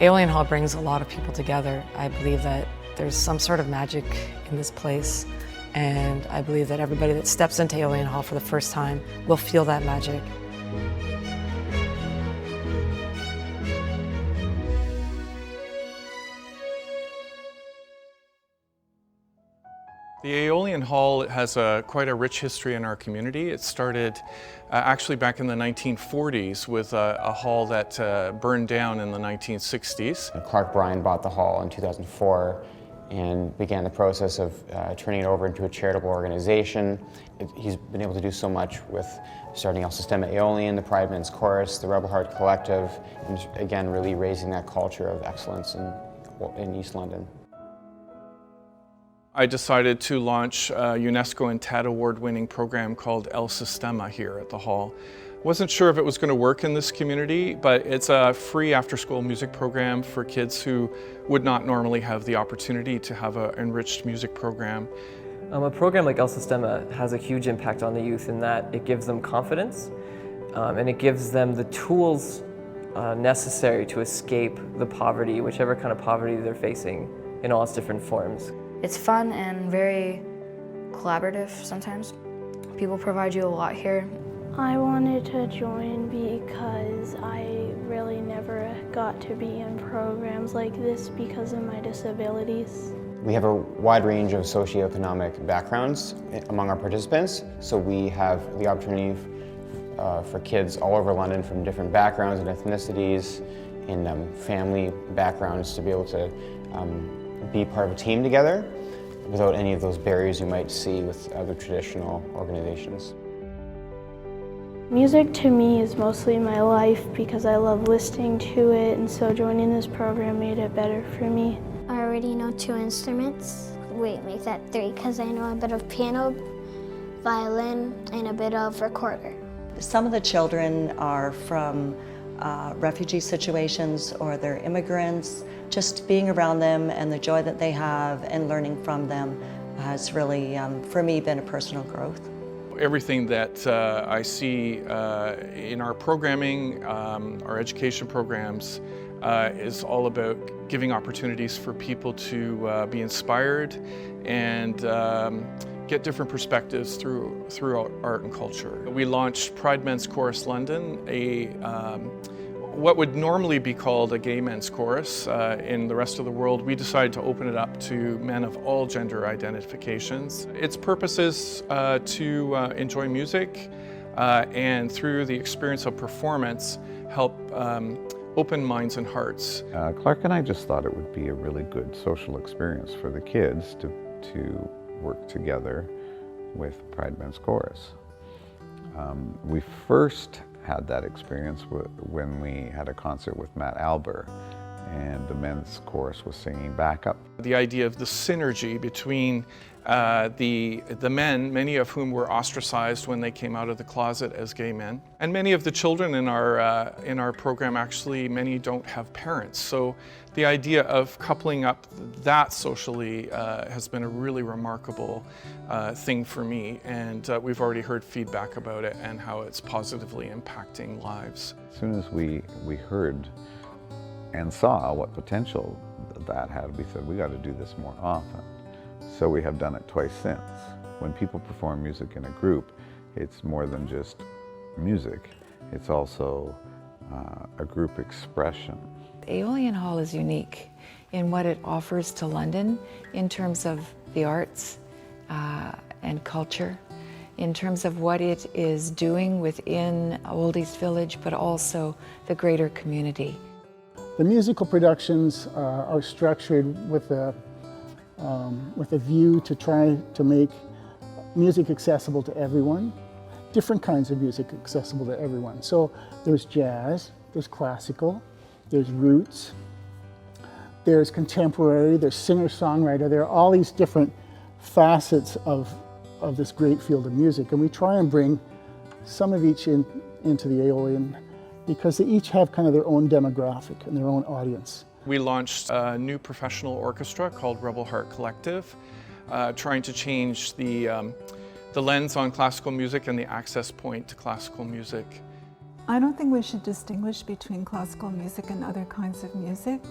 Aeolian Hall brings a lot of people together. I believe that there's some sort of magic in this place, and I believe that everybody that steps into Aeolian Hall for the first time will feel that magic. The Aeolian Hall has quite a rich history in our community. It started actually back in the 1940s with a hall that burned down in the 1960s. Clark Bryan bought the hall in 2004 and began the process of turning it over into a charitable organization. He's been able to do so much with starting El Sistema Aeolian, the Pride Men's Chorus, the Rebel Heart Collective, and again really raising that culture of excellence in East London. I decided to launch a UNESCO and TED award-winning program called El Sistema here at the Hall. Wasn't sure if it was going to work in this community, but it's a free after-school music program for kids who would not normally have the opportunity to have an enriched music program. A program like El Sistema has a huge impact on the youth in that it gives them confidence and it gives them the tools necessary to escape the poverty, whichever kind of poverty they're facing in all its different forms. It's fun and very collaborative sometimes. People provide you a lot here. I wanted to join because I really never got to be in programs like this because of my disabilities. We have a wide range of socioeconomic backgrounds among our participants, so we have the opportunity for kids all over London from different backgrounds and ethnicities and family backgrounds to be able to be part of a team together without any of those barriers you might see with other traditional organizations. Music to me is mostly my life because I love listening to it, and so joining this program made it better for me. I already know 2 instruments. Wait, make that 3 because I know a bit of piano, violin, and a bit of recorder. Some of the children are from refugee situations or they're immigrants. Just being around them and the joy that they have and learning from them has really, for me, been a personal growth. Everything that I see in our programming, our education programs, is all about giving opportunities for people to be inspired and get different perspectives through art and culture. We launched Pride Men's Chorus London, what would normally be called a gay men's chorus in the rest of the world. We decided to open it up to men of all gender identifications. Its purpose is to enjoy music and through the experience of performance help open minds and hearts. Clark and I just thought it would be a really good social experience for the kids to work together with Pride Men's Chorus. We first had that experience when we had a concert with Matt Alber and the men's chorus was singing backup. The idea of the synergy between the men, many of whom were ostracized when they came out of the closet as gay men, and many of the children in our program, actually many don't have parents. So the idea of coupling up that socially has been a really remarkable thing for me, and we've already heard feedback about it and how it's positively impacting lives. As soon as we heard and saw what potential that had, we said we got to do this more often. So we have done it twice since. When people perform music in a group, it's more than just music. It's also a group expression. Aeolian Hall is unique in what it offers to London in terms of the arts and culture, in terms of what it is doing within Old East Village, but also the greater community. The musical productions are structured with a view to try to make music accessible to everyone, different kinds of music accessible to everyone. So there's jazz, there's classical, there's roots, there's contemporary, there's singer-songwriter. There are all these different facets of this great field of music, and we try and bring some of each into the Aeolian because they each have kind of their own demographic and their own audience. We launched a new professional orchestra called Rebel Heart Collective, trying to change the lens on classical music and the access point to classical music. I don't think we should distinguish between classical music and other kinds of music.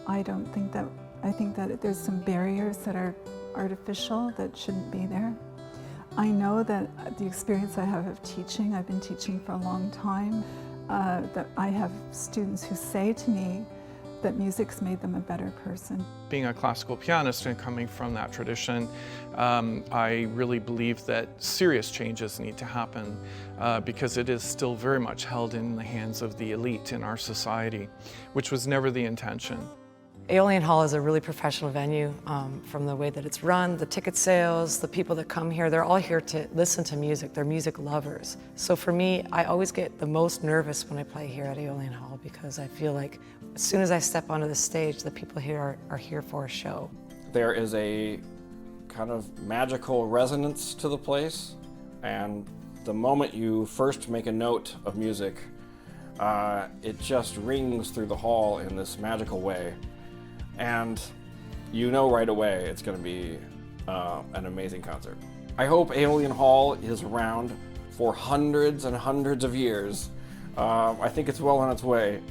I think that there's some barriers that are artificial that shouldn't be there. I know that the experience I have of teaching, I've been teaching for a long time, that I have students who say to me that music's made them a better person. Being a classical pianist and coming from that tradition, I really believe that serious changes need to happen because it is still very much held in the hands of the elite in our society, which was never the intention. Aeolian Hall is a really professional venue from the way that it's run, the ticket sales, the people that come here, they're all here to listen to music. They're music lovers. So for me, I always get the most nervous when I play here at Aeolian Hall because I feel like as soon as I step onto the stage, the people here are here for a show. There is a kind of magical resonance to the place, and the moment you first make a note of music, it just rings through the hall in this magical way. And you know right away it's going to be an amazing concert. I hope Aeolian Hall is around for hundreds and hundreds of years. I think it's well on its way.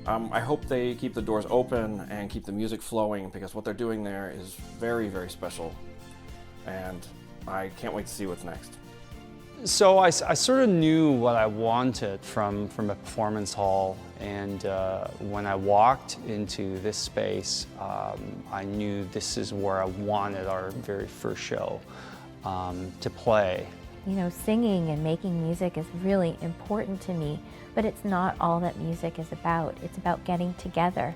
I hope they keep the doors open and keep the music flowing because what they're doing there is very, very special. And I can't wait to see what's next. So I sort of knew what I wanted from a performance hall, and when I walked into this space, I knew this is where I wanted our very first show to play. You know, singing and making music is really important to me, but it's not all that music is about. It's about getting together.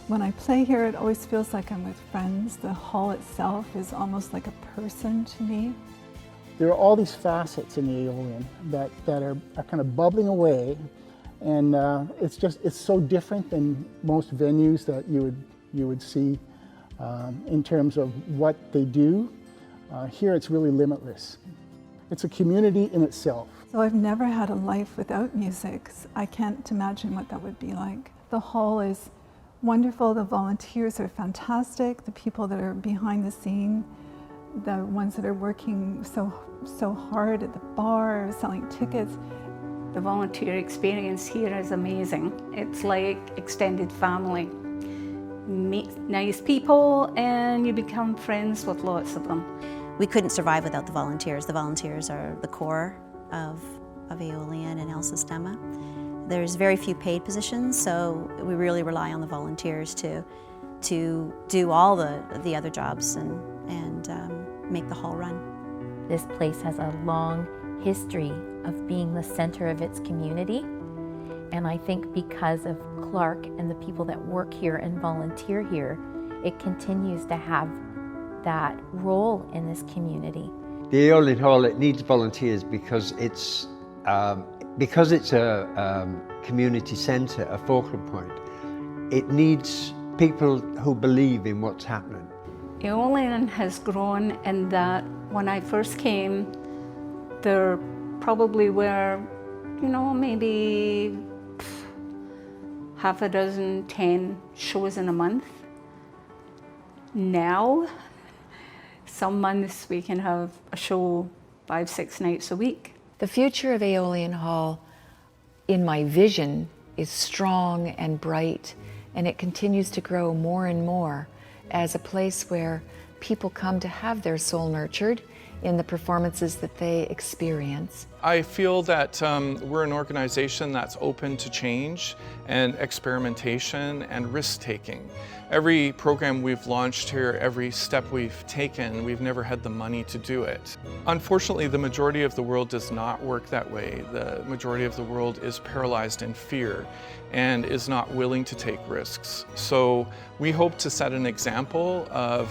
When I play here, it always feels like I'm with friends. The hall itself is almost like a person to me. There are all these facets in the Aeolian that are kind of bubbling away, and it's so different than most venues that you would see in terms of what they do. Here it's really limitless. It's a community in itself. So I've never had a life without music. I can't imagine what that would be like. The hall is wonderful, the volunteers are fantastic, the people that are behind the scene, the ones that are working so hard at the bar, selling tickets. The volunteer experience here is amazing. It's like extended family. Meet nice people and you become friends with lots of them. We couldn't survive without the volunteers. The volunteers are the core of Aeolian and El Sistema. There's very few paid positions, so we really rely on the volunteers to do all the other jobs and make the hall run. This place has a long history of being the center of its community, and I think because of Clark and the people that work here and volunteer here, it continues to have that role in this community. The Aeolian Hall, it needs volunteers because it's a community centre, a focal point. It needs people who believe in what's happening. Aeolian has grown in that when I first came, there probably were, maybe half a dozen, 10 shows in a month. Now, some months we can have a show 5-6 nights a week. The future of Aeolian Hall, in my vision, is strong and bright, and it continues to grow more and more as a place where people come to have their soul nurtured in the performances that they experience. I feel that we're an organization that's open to change and experimentation and risk-taking. Every program we've launched here, every step we've taken, we've never had the money to do it. Unfortunately, the majority of the world does not work that way. The majority of the world is paralyzed in fear and is not willing to take risks. So we hope to set an example of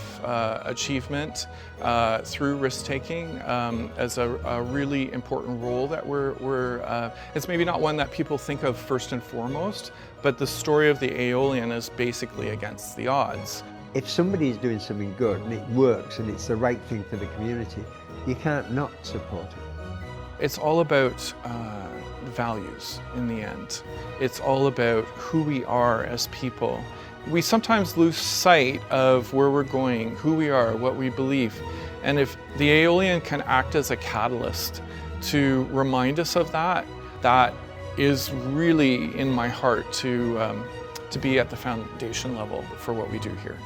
achievement through risk-taking as a really important role that it's maybe not one that people think of first and foremost, but the story of the Aeolian is basically against the odds. If somebody is doing something good and it works and it's the right thing for the community, you can't not support it. It's all about values in the end. It's all about who we are as people. We sometimes lose sight of where we're going, who we are, what we believe. And if the Aeolian can act as a catalyst to remind us of that, that is really in my heart to be at the foundation level for what we do here.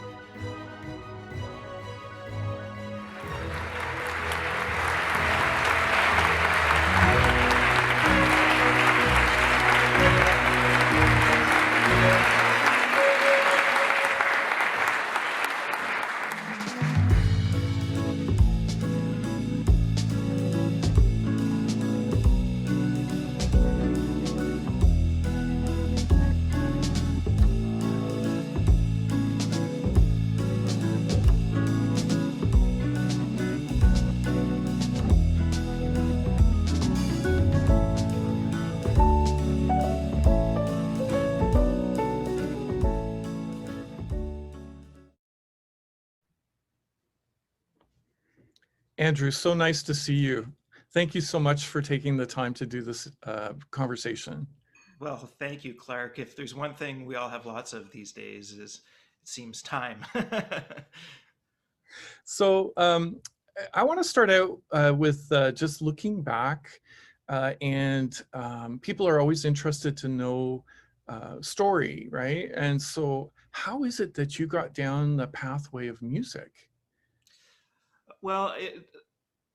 Andrew, so nice to see you. Thank you so much for taking the time to do this conversation. Well, thank you, Clark. If there's one thing we all have lots of these days is, it seems, time. So I want to start out with just looking back, and people are always interested to know story, right? And so how is it that you got down the pathway of music? Well,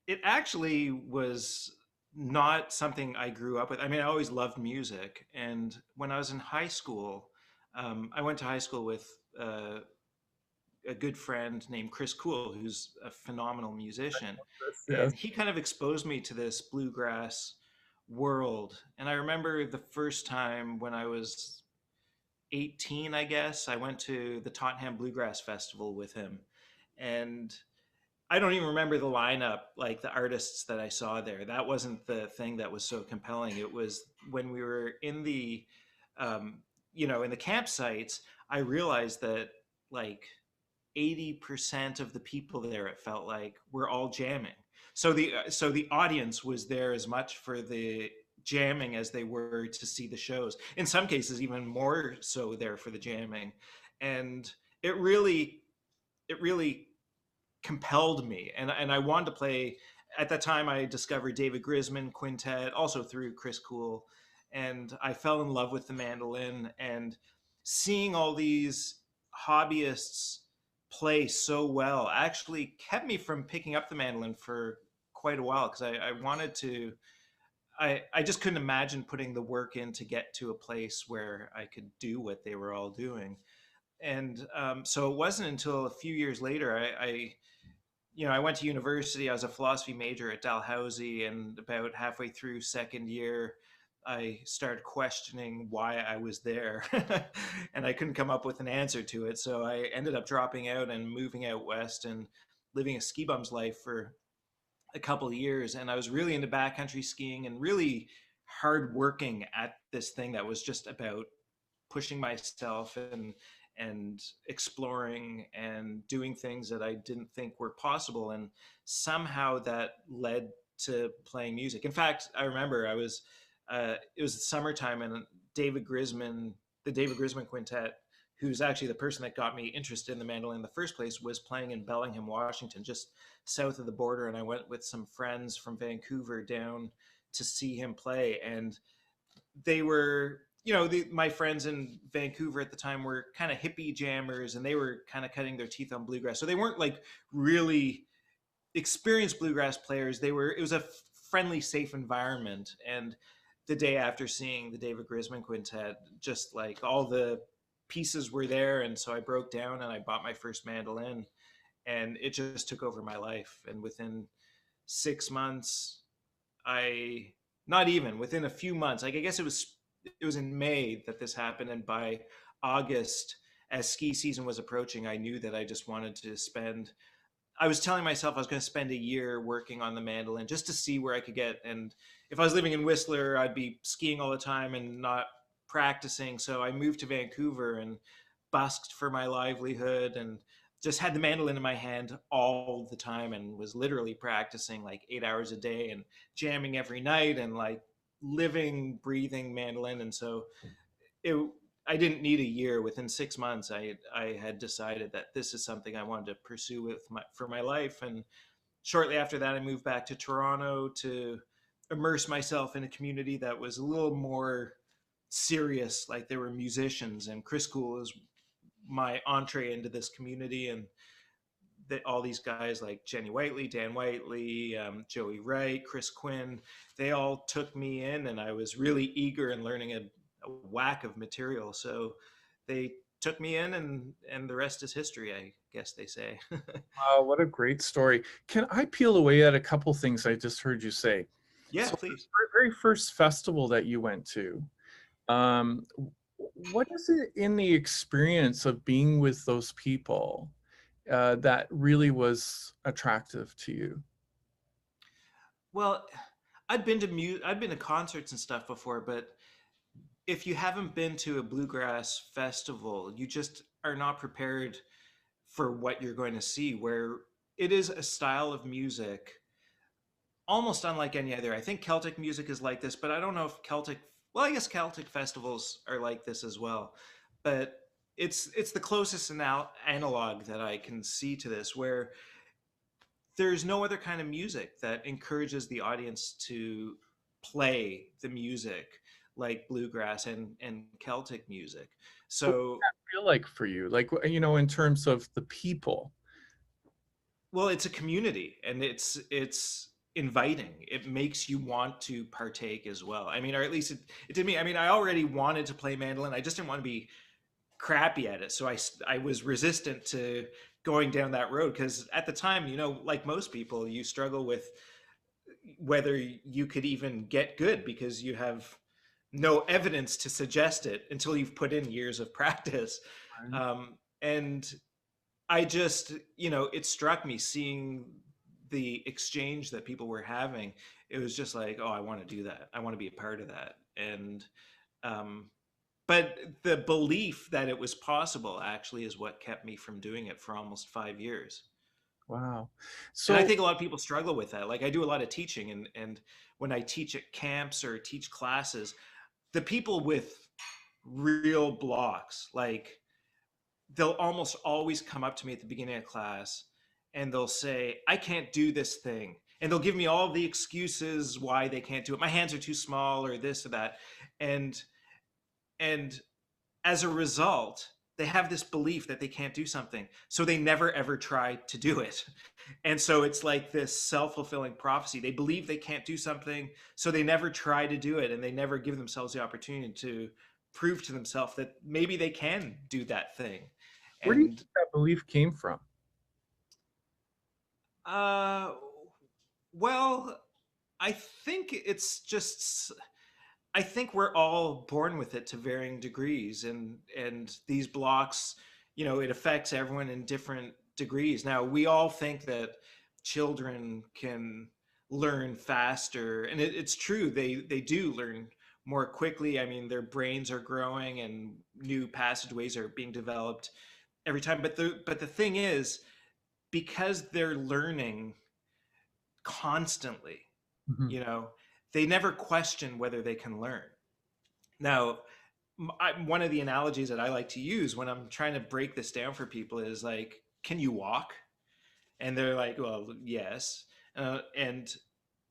it actually was not something I grew up with. I mean, I always loved music. And when I was in high school, I went to high school with a good friend named Chris Cool, who's a phenomenal musician. Yes. And he kind of exposed me to this bluegrass world. And I remember the first time when I was 18, I guess, I went to the Tottenham Bluegrass Festival with him. And I don't even remember the lineup, like the artists that I saw there. That wasn't the thing that was so compelling. It was when we were in the, in the campsites, I realized that like 80% of the people there, it felt like, were all jamming. So the audience was there as much for the jamming as they were to see the shows. In some cases, even more so there for the jamming, and it really compelled me, and I wanted to play. At that time, I discovered David Grisman Quintet, also through Chris Cool, and I fell in love with the mandolin. And seeing all these hobbyists play so well actually kept me from picking up the mandolin for quite a while, because I wanted to. I just couldn't imagine putting the work in to get to a place where I could do what they were all doing. And so it wasn't until a few years later I went to university. I was a philosophy major at Dalhousie, and about halfway through second year, I started questioning why I was there, and I couldn't come up with an answer to it. So I ended up dropping out and moving out west and living a ski bum's life for a couple of years. And I was really into backcountry skiing and really hard working at this thing that was just about pushing myself and exploring and doing things that I didn't think were possible. And somehow that led to playing music. In fact, I remember it was summertime, and the David Grisman Quintet, who's actually the person that got me interested in the mandolin in the first place, was playing in Bellingham, Washington, just south of the border. And I went with some friends from Vancouver down to see him play. And they were, my friends in Vancouver at the time were kind of hippie jammers, and they were kind of cutting their teeth on bluegrass. So they weren't like really experienced bluegrass players. It was a friendly, safe environment. And the day after seeing the David Grisman Quintet, just like all the pieces were there. And so I broke down and I bought my first mandolin, and it just took over my life. And within 6 months, I not even within a few months, like I guess it was in May that this happened, and by August, as ski season was approaching, I knew that I just wanted to spend. I was telling myself I was going to spend a year working on the mandolin just to see where I could get. And if I was living in Whistler, I'd be skiing all the time and not practicing. So I moved to Vancouver and busked for my livelihood, and just had the mandolin in my hand all the time, and was literally practicing like 8 hours a day and jamming every night, and like living, breathing mandolin. And so it, I didn't need a year. Within 6 months, I had decided that this is something I wanted to pursue for my life. And shortly after that, I moved back to Toronto to immerse myself in a community that was a little more serious, like there were musicians, and Chris Cool is my entree into this community. And all these guys like Jenny Whiteley, Dan Whiteley, Joey Wright, Chris Quinn, they all took me in, and I was really eager in learning a whack of material. So they took me in, and the rest is history, I guess they say. Wow, what a great story. Can I peel away at a couple things I just heard you say? Yeah, So please. the very first festival that you went to, um, what is it in the experience of being with those people that really was attractive to you? Well, I'd been to concerts and stuff before, but if you haven't been to a bluegrass festival, you just are not prepared for what you're going to see, where it is a style of music almost unlike any other. I think Celtic music is like this, but I don't know if well, I guess Celtic festivals are like this as well. But it's the closest analog that I can see to this, where there's no other kind of music that encourages the audience to play the music like bluegrass and Celtic music. What does So, that feel like for you? Like, in terms of the people? well, it's a community, and it's inviting. It makes you want to partake as well. I mean, or at least it did me. I mean, I already wanted to play mandolin. I just didn't want to be crappy at it. So I was resistant to going down that road, because at the time, like most people, you struggle with whether you could even get good, because you have no evidence to suggest it until you've put in years of practice. Right. And I just, it struck me seeing the exchange that people were having. It was just like, oh, I want to do that. I want to be a part of that. And, but the belief that it was possible actually is what kept me from doing it for almost 5 years. Wow. And I So think a lot of people struggle with that. Like, I do a lot of teaching, and when I teach at camps or teach classes, the people with real blocks, like, they'll almost always come up to me at the beginning of class, and they'll say, I can't do this thing. And they'll give me all the excuses why they can't do it. My hands are too small, or this or that. And and as a result, they have this belief that they can't do something. So they never ever try to do it. And so it's like this self-fulfilling prophecy. They believe they can't do something, so they never try to do it, and they never give themselves the opportunity to prove to themselves that maybe they can do that thing. where do you And think that belief came from? uh well, I think it's just I think we're all born with it to varying degrees, and these blocks, it affects everyone in different degrees. Now, we all think that children can learn faster, and it's true. They do learn more quickly. I mean, their brains are growing, and new passageways are being developed every time. But the thing is, because they're learning constantly, Mhm. you know, they never question whether they can learn. Now, one of the analogies that I like to use when I'm trying to break this down for people is like, can you walk? And they're like, well, yes. And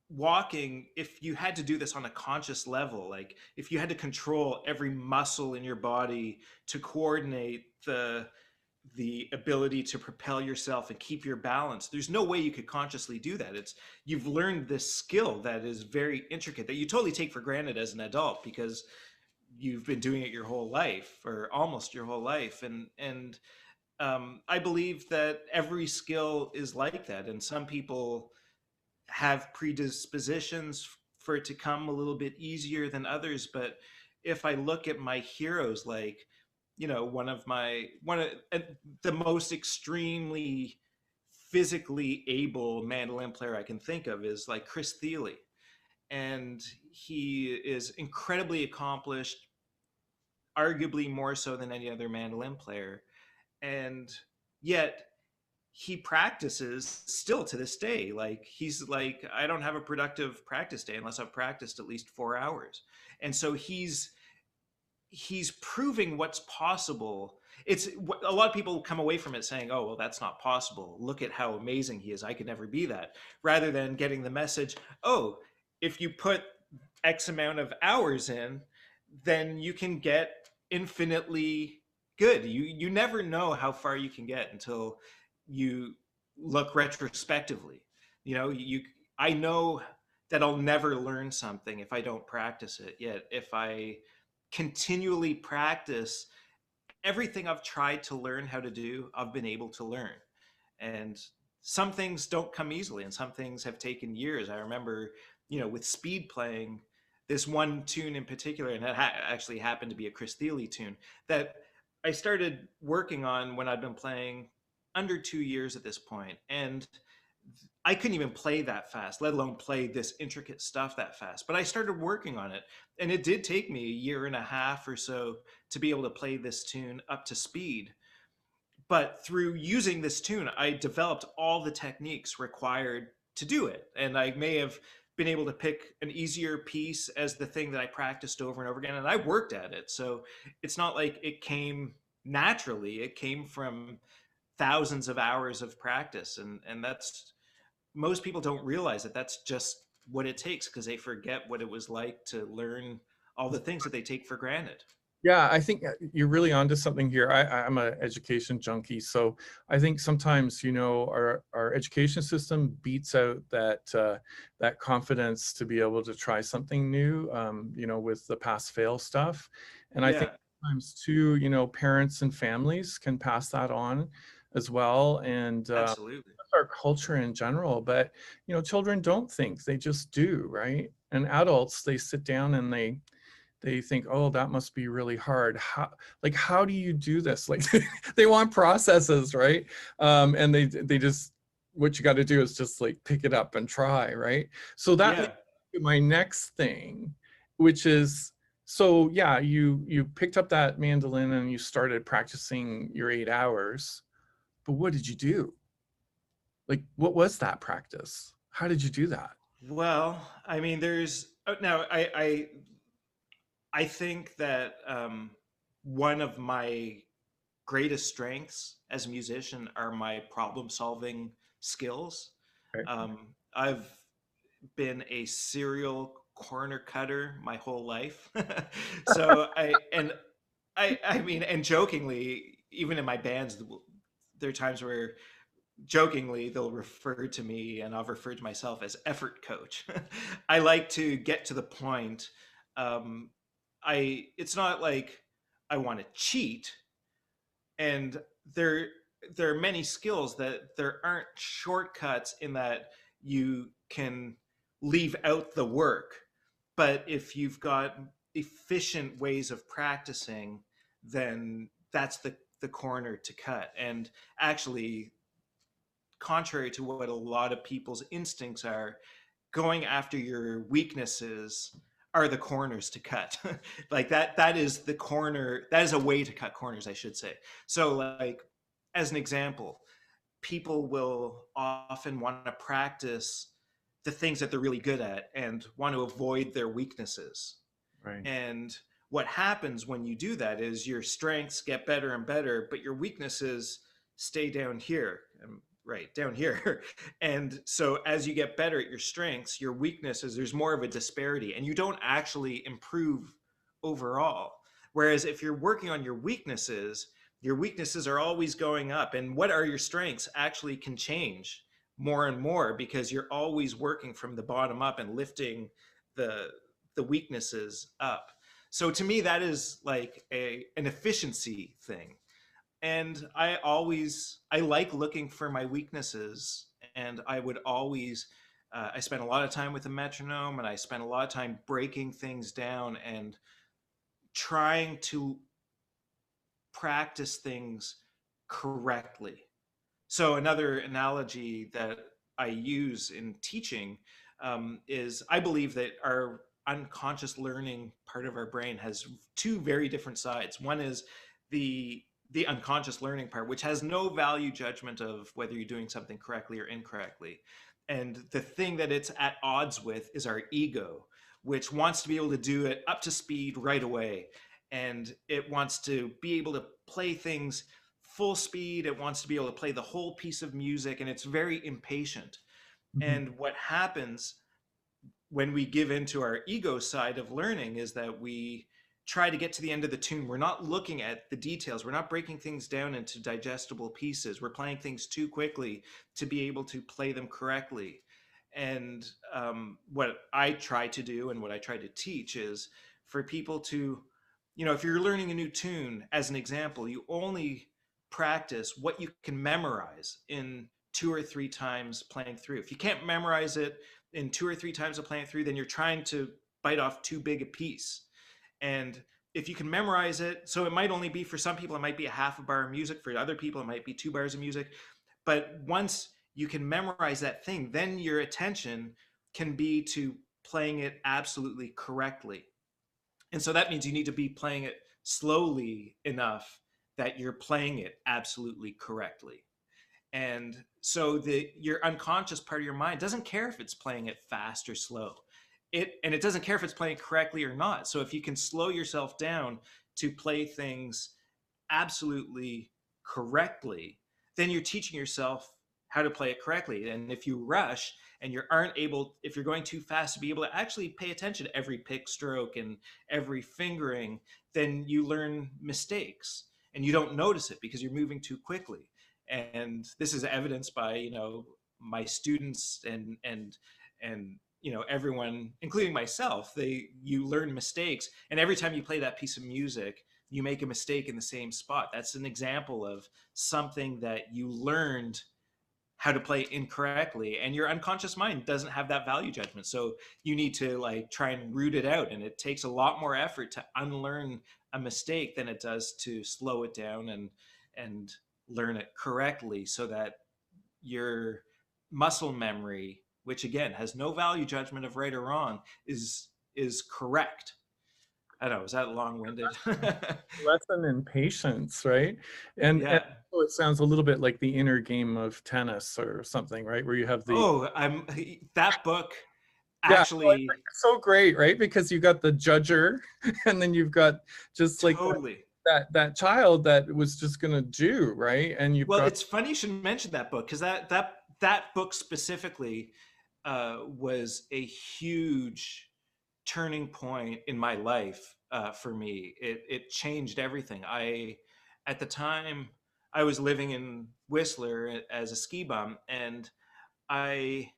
walking, if you had to do this on a conscious level, like if you had to control every muscle in your body to coordinate the ability to propel yourself and keep your balance, there's no way you could consciously do that. You've learned this skill that is very intricate, that you totally take for granted as an adult, because you've been doing it your whole life, or almost your whole life. And I believe that every skill is like that, and some people have predispositions for it to come a little bit easier than others. But if I look at my heroes, like, one of the most extremely physically able mandolin player I can think of is like Chris Thiele. And he is incredibly accomplished, arguably more so than any other mandolin player. And yet he practices still to this day. Like, he's like, I don't have a productive practice day unless I've practiced at least 4 hours. And so he's proving what's possible. It's a lot of people come away from it saying, oh, well, that's not possible. Look at how amazing he is. I could never be that. Rather than getting the message, oh, if you put X amount of hours in, then you can get infinitely good. You never know how far you can get until you look retrospectively. You know, I know that I'll never learn something if I don't practice it. Yet if I continually practice everything I've tried to learn how to do, I've been able to learn. And some things don't come easily, and some things have taken years. I remember, with speed playing, this one tune in particular, and it actually happened to be a Chris Thile tune that I started working on when I'd been playing under 2 years at this point, and I couldn't even play that fast, let alone play this intricate stuff that fast. But I started working on it, and it did take me a year and a half or so to be able to play this tune up to speed. But through using this tune, I developed all the techniques required to do it. And I may have been able to pick an easier piece as the thing that I practiced over and over again. And I worked at it. So it's not like it came naturally, it came from thousands of hours of practice. And that's, most people don't realize that that's just what it takes, because they forget what it was like to learn all the things that they take for granted. Yeah, I think you're really onto something here. I'm an education junkie, so I think sometimes, our education system beats out that confidence to be able to try something new, with the pass fail stuff. And I think sometimes too, parents and families can pass that on as well. And absolutely, that's our culture in general. But children don't think; they just do, right? And adults, they sit down and they think, oh, that must be really hard. How do you do this? Like they want processes, right? And they just, what you got to do is just like pick it up and try, right? So that leads to my next thing, which is, so yeah, you picked up that mandolin and you started practicing your 8 hours, but what did you do? Like, what was that practice? How did you do that? Well, I mean, I think that one of my greatest strengths as a musician are my problem-solving skills. Right. I've been a serial corner cutter my whole life, so I mean, and jokingly, even in my bands, there are times where jokingly they'll refer to me, and I've referred to myself as effort coach. I like to get to the point. Um, it's not like I want to cheat, and there are many skills that there aren't shortcuts in that you can leave out the work. But if you've got efficient ways of practicing, then that's the corner to cut. And actually, contrary to what a lot of people's instincts are, going after your weaknesses are the corners to cut. Like that is the corner, that is a way to cut corners, I should say. So like, as an example, people will often want to practice the things that they're really good at and want to avoid their weaknesses. Right. And what happens when you do that is your strengths get better and better, but your weaknesses stay down here. Right down here. And so as you get better at your strengths, your weaknesses, there's more of a disparity, and you don't actually improve overall. Whereas if you're working on your weaknesses are always going up, and what are your strengths actually can change more and more, because you're always working from the bottom up and lifting the weaknesses up. So to me, that is like an efficiency thing. And I like looking for my weaknesses, and I would always I spent a lot of time with the metronome, and I spent a lot of time breaking things down and trying to practice things correctly. So another analogy that I use in teaching is, I believe that our unconscious learning part of our brain has two very different sides. One is the unconscious learning part, which has no value judgment of whether you're doing something correctly or incorrectly. And the thing that it's at odds with is our ego, which wants to be able to do it up to speed right away. And it wants to be able to play things full speed. It wants to be able to play the whole piece of music, and it's very impatient. Mm-hmm. And what happens when we give into our ego side of learning is that we try to get to the end of the tune. We're not looking at the details. We're not breaking things down into digestible pieces. We're playing things too quickly to be able to play them correctly. And what I try to do and what I try to teach is for people to, if you're learning a new tune, as an example, you only practice what you can memorize in 2 or 3 times playing through. If you can't memorize it in 2 or 3 times of playing through, then you're trying to bite off too big a piece. And if you can memorize it, so it might only be, for some people, it might be a half a bar of music. For other people, it might be 2 bars of music. But once you can memorize that thing, then your attention can be to playing it absolutely correctly. And so that means you need to be playing it slowly enough that you're playing it absolutely correctly. And so your unconscious part of your mind doesn't care if it's playing it fast or slow. It doesn't care if it's playing correctly or not. So if you can slow yourself down to play things absolutely correctly, then you're teaching yourself how to play it correctly. And if you rush and if you're going too fast to be able to actually pay attention to every pick stroke and every fingering, then you learn mistakes and you don't notice it because you're moving too quickly. And this is evidenced by, my students and everyone, including myself. You learn mistakes, and every time you play that piece of music, you make a mistake in the same spot. That's an example of something that you learned how to play incorrectly, and your unconscious mind doesn't have that value judgment. So you need to try and root it out, and it takes a lot more effort to unlearn a mistake than it does to slow it down and learn it correctly, so that your muscle memory, which again has no value judgment of right or wrong, is correct. I don't know, is that long-winded? Lesson in patience, right? And so it sounds a little bit like the inner game of tennis or something, right? Where you have that book actually, yeah, it's so great, right? Because you got the judger, and then you've got just like totally that child that was just gonna do, right? And it's funny you should mention that book, because that book specifically was a huge turning point in my life. For me, it changed everything. At the time, I was living in Whistler as a ski bum, and I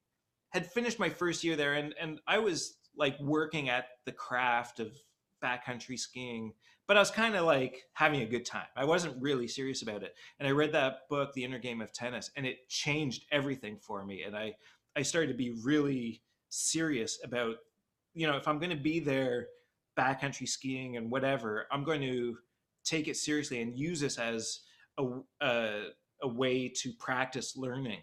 had finished my first year there, and I was working at the craft of backcountry skiing, but I was kind of having a good time. I wasn't really serious about it. And I read that book, The Inner Game of Tennis, and it changed everything for me. And I started to be really serious about, if I'm going to be there backcountry skiing and whatever, I'm going to take it seriously and use this as a way to practice learning.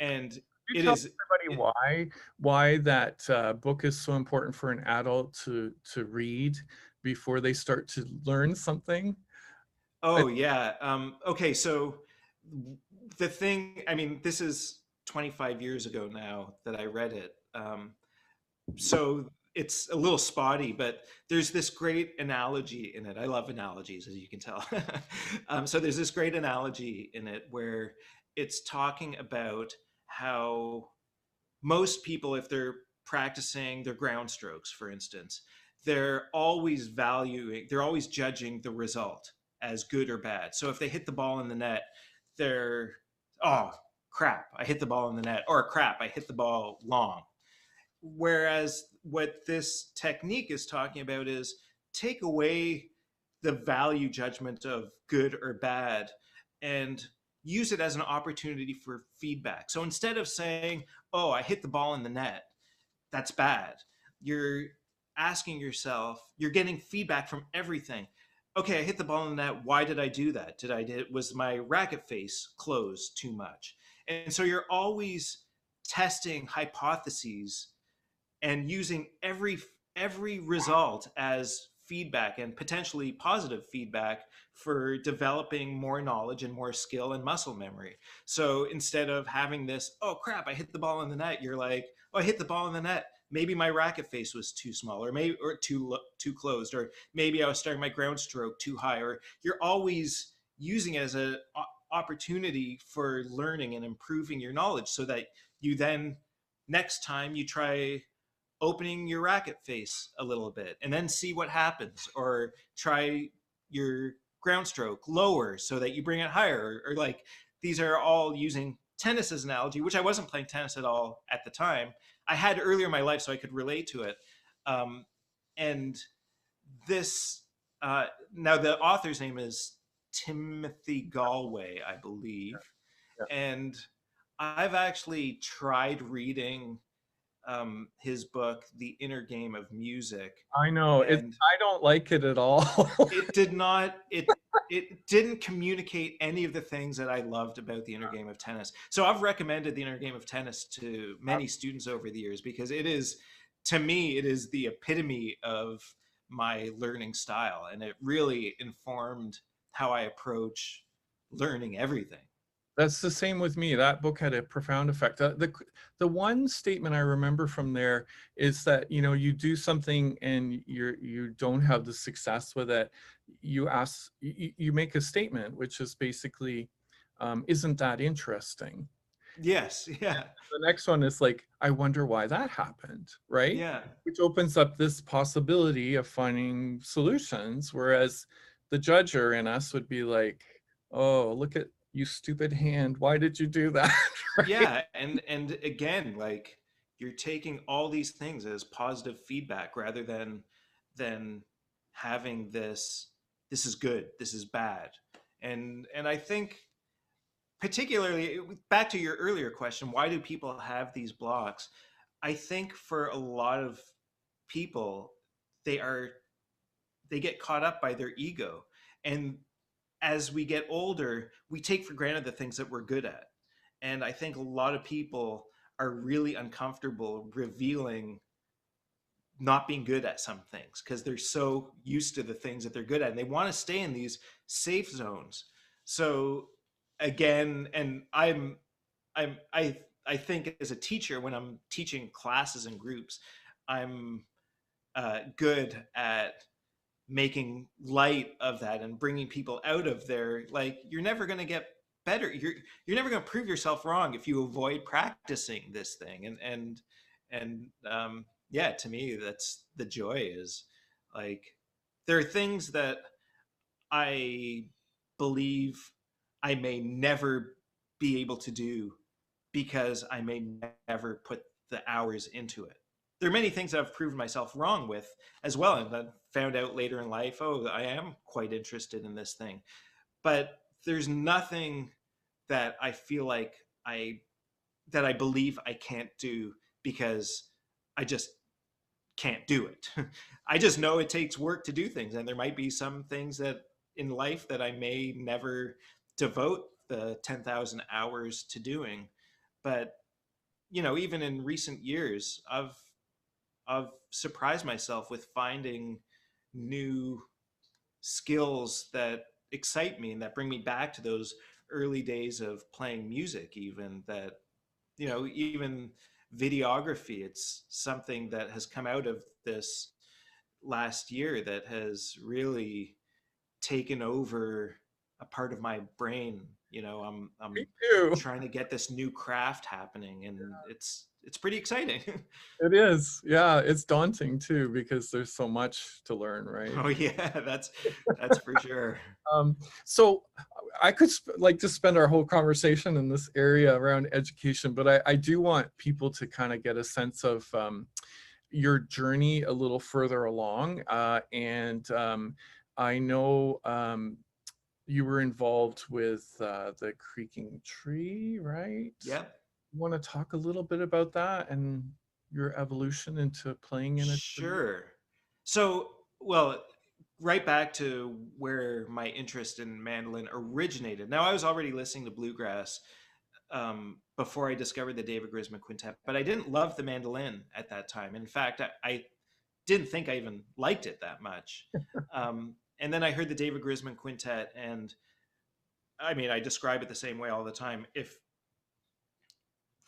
And you tell everybody why that book is so important for an adult to read before they start to learn something? Okay, so the thing, this is 25 years ago now that I read it. So it's a little spotty, but there's this great analogy in it. I love analogies, as you can tell. So there's this great analogy in it where it's talking about how most people, if they're practicing their ground strokes, for instance, they're always judging the result as good or bad. So if they hit the ball in the net, they're, oh, crap, I hit the ball in the net, or crap, I hit the ball long. Whereas what this technique is talking about is take away the value judgment of good or bad and use it as an opportunity for feedback. So instead of saying, oh, I hit the ball in the net, that's bad, you're asking yourself, you're getting feedback from everything. Okay, I hit the ball in the net. Why did I do that? Was my racket face closed too much? And so you're always testing hypotheses and using every result as feedback, and potentially positive feedback, for developing more knowledge and more skill and muscle memory. So instead of having this, oh crap, I hit the ball in the net, you're like, oh, I hit the ball in the net. Maybe my racket face was too small, or too closed, or maybe I was starting my ground stroke too high. Or you're always using it as an opportunity for learning and improving your knowledge, so that you then, next time you try opening your racket face a little bit and then see what happens, or try your ground stroke lower so that you bring it higher, or like, these are all using tennis as an analogy, which I wasn't playing tennis at all at the time. I had earlier in my life, so I could relate to it. And this, now the author's name is Timothy Galway, I believe. And I've actually tried reading his book, The Inner Game of Music. I know. And I don't like it at all. it did not, it didn't communicate any of the things that I loved about The Inner Game of Tennis. So I've recommended The Inner Game of Tennis to many students over the years, because it is, to me, it is the epitome of my learning style. And it really informed how I approach learning everything. That's the same with me. That book had a profound effect. The one statement I remember from there is that, you know, you do something and you don't have the success with it. You make a statement, which is basically, isn't that interesting? Yes, yeah. And the next one is like, I wonder why that happened, right? Yeah. Which opens up this possibility of finding solutions, whereas the judger in us would be like, oh, look at you stupid hand, why did you do that? Right? Yeah, and again, like, you're taking all these things as positive feedback rather than having this is good, this is bad. And I think, particularly back to your earlier question, why do people have these blocks? I think for a lot of people, they get caught up by their ego. And as we get older, we take for granted the things that we're good at. And I think a lot of people are really uncomfortable revealing not being good at some things, because they're so used to the things that they're good at, and they want to stay in these safe zones. So again, and I think as a teacher, when I'm teaching classes and groups, I'm good at making light of that and bringing people out of their, like, you're never going to get better, you're never going to prove yourself wrong if you avoid practicing this thing. And yeah, to me, that's the joy, is like, there are things that I believe I may never be able to do because I may never put the hours into it. There are many things that I've proven myself wrong with as well, and I found out later in life, oh, I am quite interested in this thing. But there's nothing that I feel like I believe I can't do because I just can't do it. I just know it takes work to do things, and there might be some things that in life that I may never devote the 10,000 hours to doing. But you know, even in recent years, I've surprised myself with finding new skills that excite me and that bring me back to those early days of playing music. Even that, you know, even videography, it's something that has come out of this last year that has really taken over a part of my brain. You know, I'm trying to get this new craft happening, and it's pretty exciting. It is. Yeah, it's daunting too, because there's so much to learn, right? Oh yeah, that's for sure. So I could like just spend our whole conversation in this area around education, but I do want people to kind of get a sense of your journey a little further along. And I know you were involved with the Creaking Tree, right? Yep. You want to talk a little bit about that and your evolution into playing in it? Sure. So, well, right back to where my interest in mandolin originated. Now, I was already listening to bluegrass before I discovered the David Grisman Quintet, but I didn't love the mandolin at that time. In fact, I didn't think I even liked it that much. And then I heard the David Grisman Quintet, and I mean, I describe it the same way all the time. If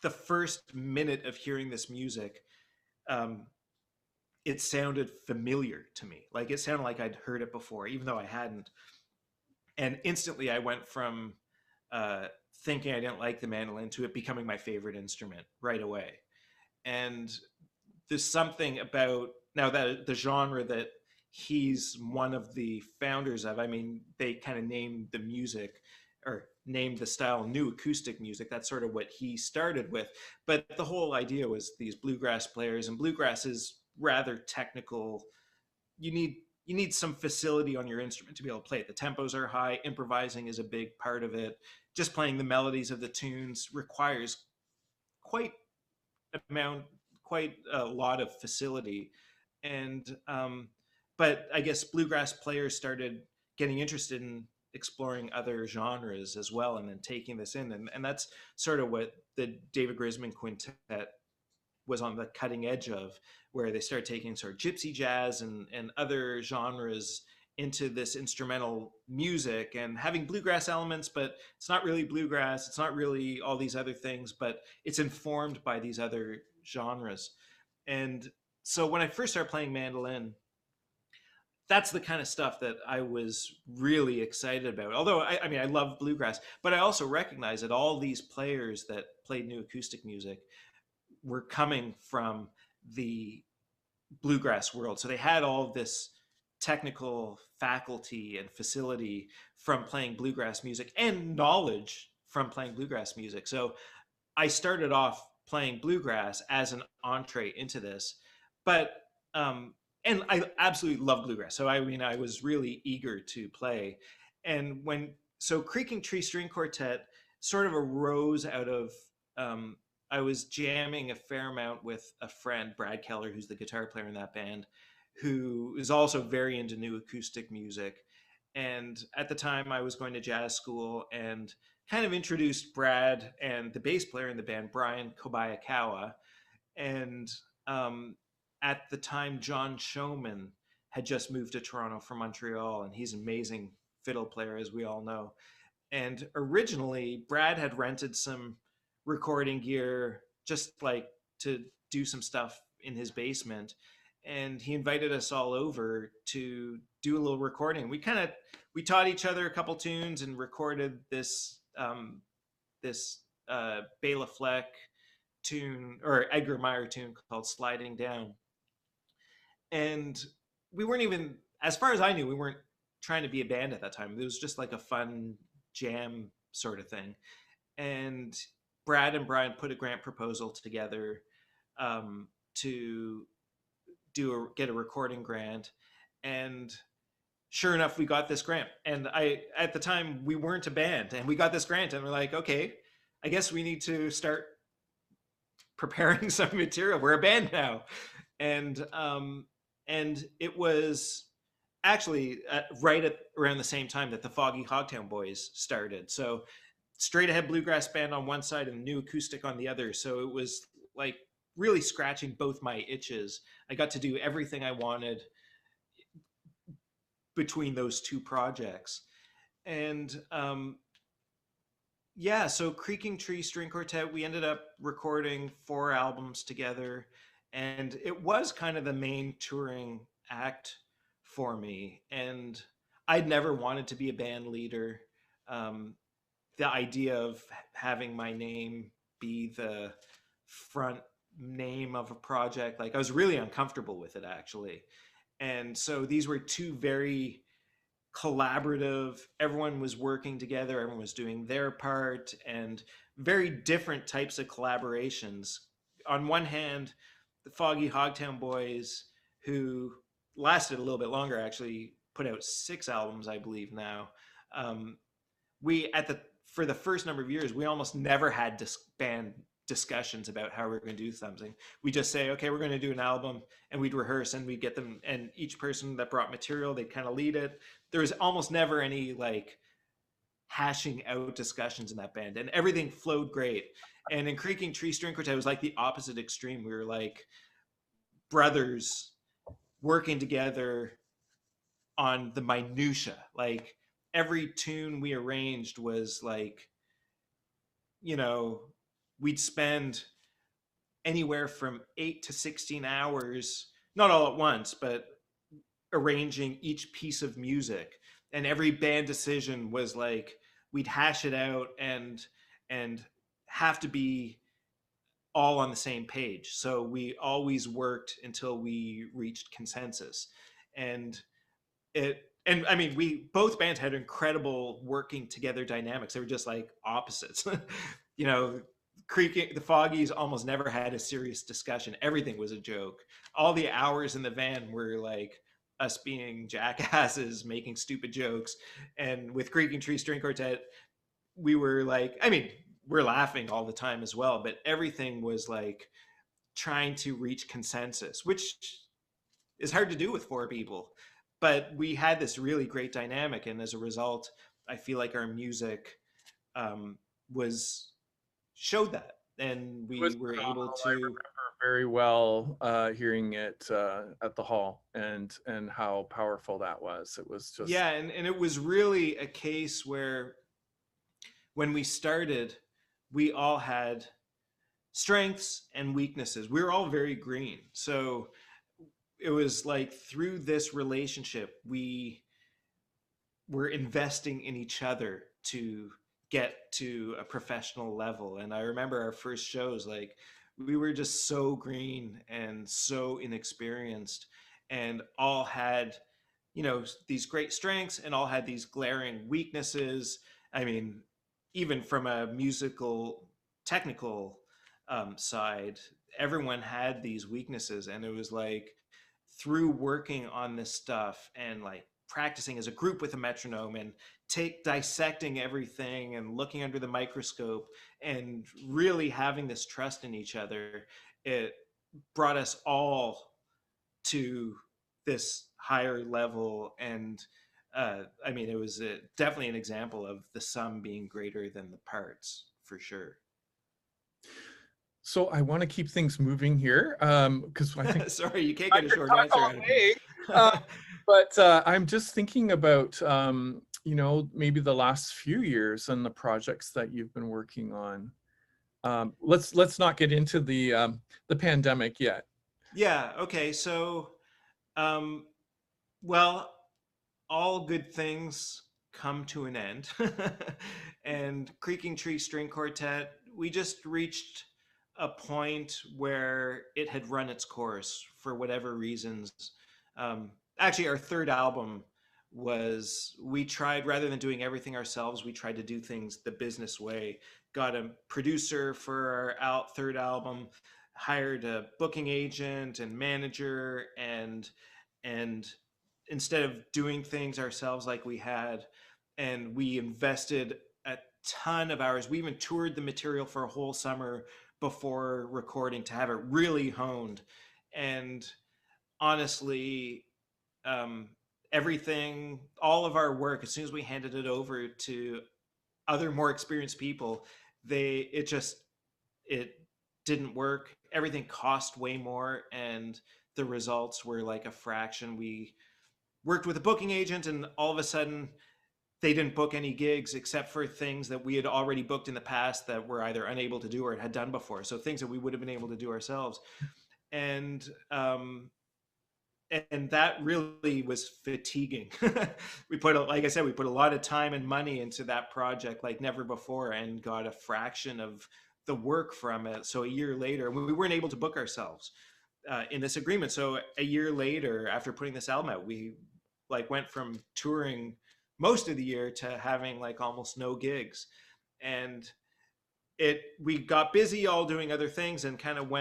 the first minute of hearing this music, it sounded familiar to me. Like, it sounded like I'd heard it before, even though I hadn't. And instantly I went from thinking I didn't like the mandolin to it becoming my favorite instrument right away. And there's something about now that the genre that he's one of the founders of. I mean, they kind of named the music or named the style new acoustic music. That's sort of what he started with. But the whole idea was these bluegrass players, and bluegrass is rather technical. You need some facility on your instrument to be able to play it. The tempos are high. Improvising is a big part of it. Just playing the melodies of the tunes requires quite amount, quite a lot of facility. And but I guess bluegrass players started getting interested in exploring other genres as well, and then taking this in, and that's sort of what the David Grisman Quintet was on the cutting edge of, where they started taking sort of gypsy jazz and other genres into this instrumental music and having bluegrass elements, but it's not really bluegrass. It's not really all these other things, but it's informed by these other genres. And so when I first started playing mandolin, that's the kind of stuff that I was really excited about. Although, I mean, I love bluegrass, but I also recognize that all these players that played new acoustic music were coming from the bluegrass world. So they had all of this technical faculty and facility from playing bluegrass music and knowledge from playing bluegrass music. So I started off playing bluegrass as an entree into this, but and I absolutely love bluegrass. So I mean, I was really eager to play. And so Creaking Tree String Quartet sort of arose out of I was jamming a fair amount with a friend, Brad Keller, who's the guitar player in that band, who is also very into new acoustic music. And at the time, I was going to jazz school and kind of introduced Brad and the bass player in the band, Brian Kobayakawa. And at the time, John Showman had just moved to Toronto from Montreal, and he's an amazing fiddle player, as we all know. And originally, Brad had rented some recording gear just like to do some stuff in his basement, and he invited us all over to do a little recording. We taught each other a couple tunes and recorded this Bela Fleck tune, or Edgar Meyer tune, called Sliding Down. And we weren't even, as far as I knew, we weren't trying to be a band at that time. It was just like a fun jam sort of thing. And Brad and Brian put a grant proposal together to get a recording grant, and sure enough, we got this grant. And at the time, we weren't a band, and we got this grant, and we're like, okay, I guess we need to start preparing some material. We're a band now, and it was actually around the same time that the Foggy Hogtown Boys started. So straight ahead bluegrass band on one side and new acoustic on the other. So it was like really scratching both my itches. I got to do everything I wanted between those two projects. And yeah, so Creaking Tree String Quartet, we ended up recording 4 albums together, and it was kind of the main touring act for me. And I'd never wanted to be a band leader. The idea of having my name be the front name of a project, like I was really uncomfortable with it, actually. And so these were 2 very collaborative, everyone was working together, everyone was doing their part, and very different types of collaborations. On one hand, the Foggy Hogtown Boys, who lasted a little bit longer, actually put out 6 albums, I believe now. For the first number of years, we almost never had band discussions about how we're going to do something. We just say, okay, we're going to do an album, and we'd rehearse, and we'd get them, and each person that brought material, they'd kind of lead it. There was almost never any like hashing out discussions in that band, and everything flowed great. And in Creaking Tree String Quartet, it was like the opposite extreme. We were like brothers working together on the minutia. Like every tune we arranged was like, we'd spend anywhere from 8 to 16 hours, not all at once, but arranging each piece of music. And every band decision was like, we'd hash it out and have to be all on the same page. So we always worked until we reached consensus. And and I mean, we both bands had incredible working together dynamics. They were just like opposites. You know, the Foggies almost never had a serious discussion. Everything was a joke. All the hours in the van were like us being jackasses, making stupid jokes. And with Creaking Tree String Quartet, we were like, I mean, we're laughing all the time as well, but everything was like trying to reach consensus, which is hard to do with four people. But we had this really great dynamic, and as a result, I feel like our music was showed that, and It was we were able phenomenal. I to. remember very well hearing it at the hall, and how powerful that was. It was just Yeah, and it was really a case where when we started, we all had strengths and weaknesses. We were all very green. So it was like through this relationship, we were investing in each other to get to a professional level. And I remember our first shows, like we were just so green and so inexperienced, and all had, you know, these great strengths and all had these glaring weaknesses. I mean, even from a musical technical side, everyone had these weaknesses, and it was like through working on this stuff and like practicing as a group with a metronome and dissecting everything and looking under the microscope and really having this trust in each other, it brought us all to this higher level. And I mean, it was definitely an example of the sum being greater than the parts, for sure. So I want to keep things moving here, because I think sorry, you can't get a short answer out of me. But I'm just thinking about you know, maybe the last few years and the projects that you've been working on. Let's not get into the pandemic yet. Yeah. Okay. So, well, all good things come to an end. And Creaking Tree String Quartet, we just reached a point where it had run its course for whatever reasons. Actually, our third album was, we tried, rather than doing everything ourselves, we tried to do things the business way. Got a producer for our third album, hired a booking agent and manager, and instead of doing things ourselves like we had, and we invested a ton of hours. We even toured the material for a whole summer before recording to have it really honed. And honestly, everything, all of our work, as soon as we handed it over to other more experienced people, it didn't work. Everything cost way more, and the results were like a fraction. We worked with a booking agent, and all of a sudden they didn't book any gigs except for things that we had already booked in the past that we're either unable to do or had done before. So things that we would have been able to do ourselves. And that really was fatiguing. Like I said, we put a lot of time and money into that project like never before, and got a fraction of the work from it. So a year later, we weren't able to book ourselves in this agreement. So a year later, after putting this album out, we like went from touring most of the year to having like almost no gigs. And we got busy all doing other things, and kind of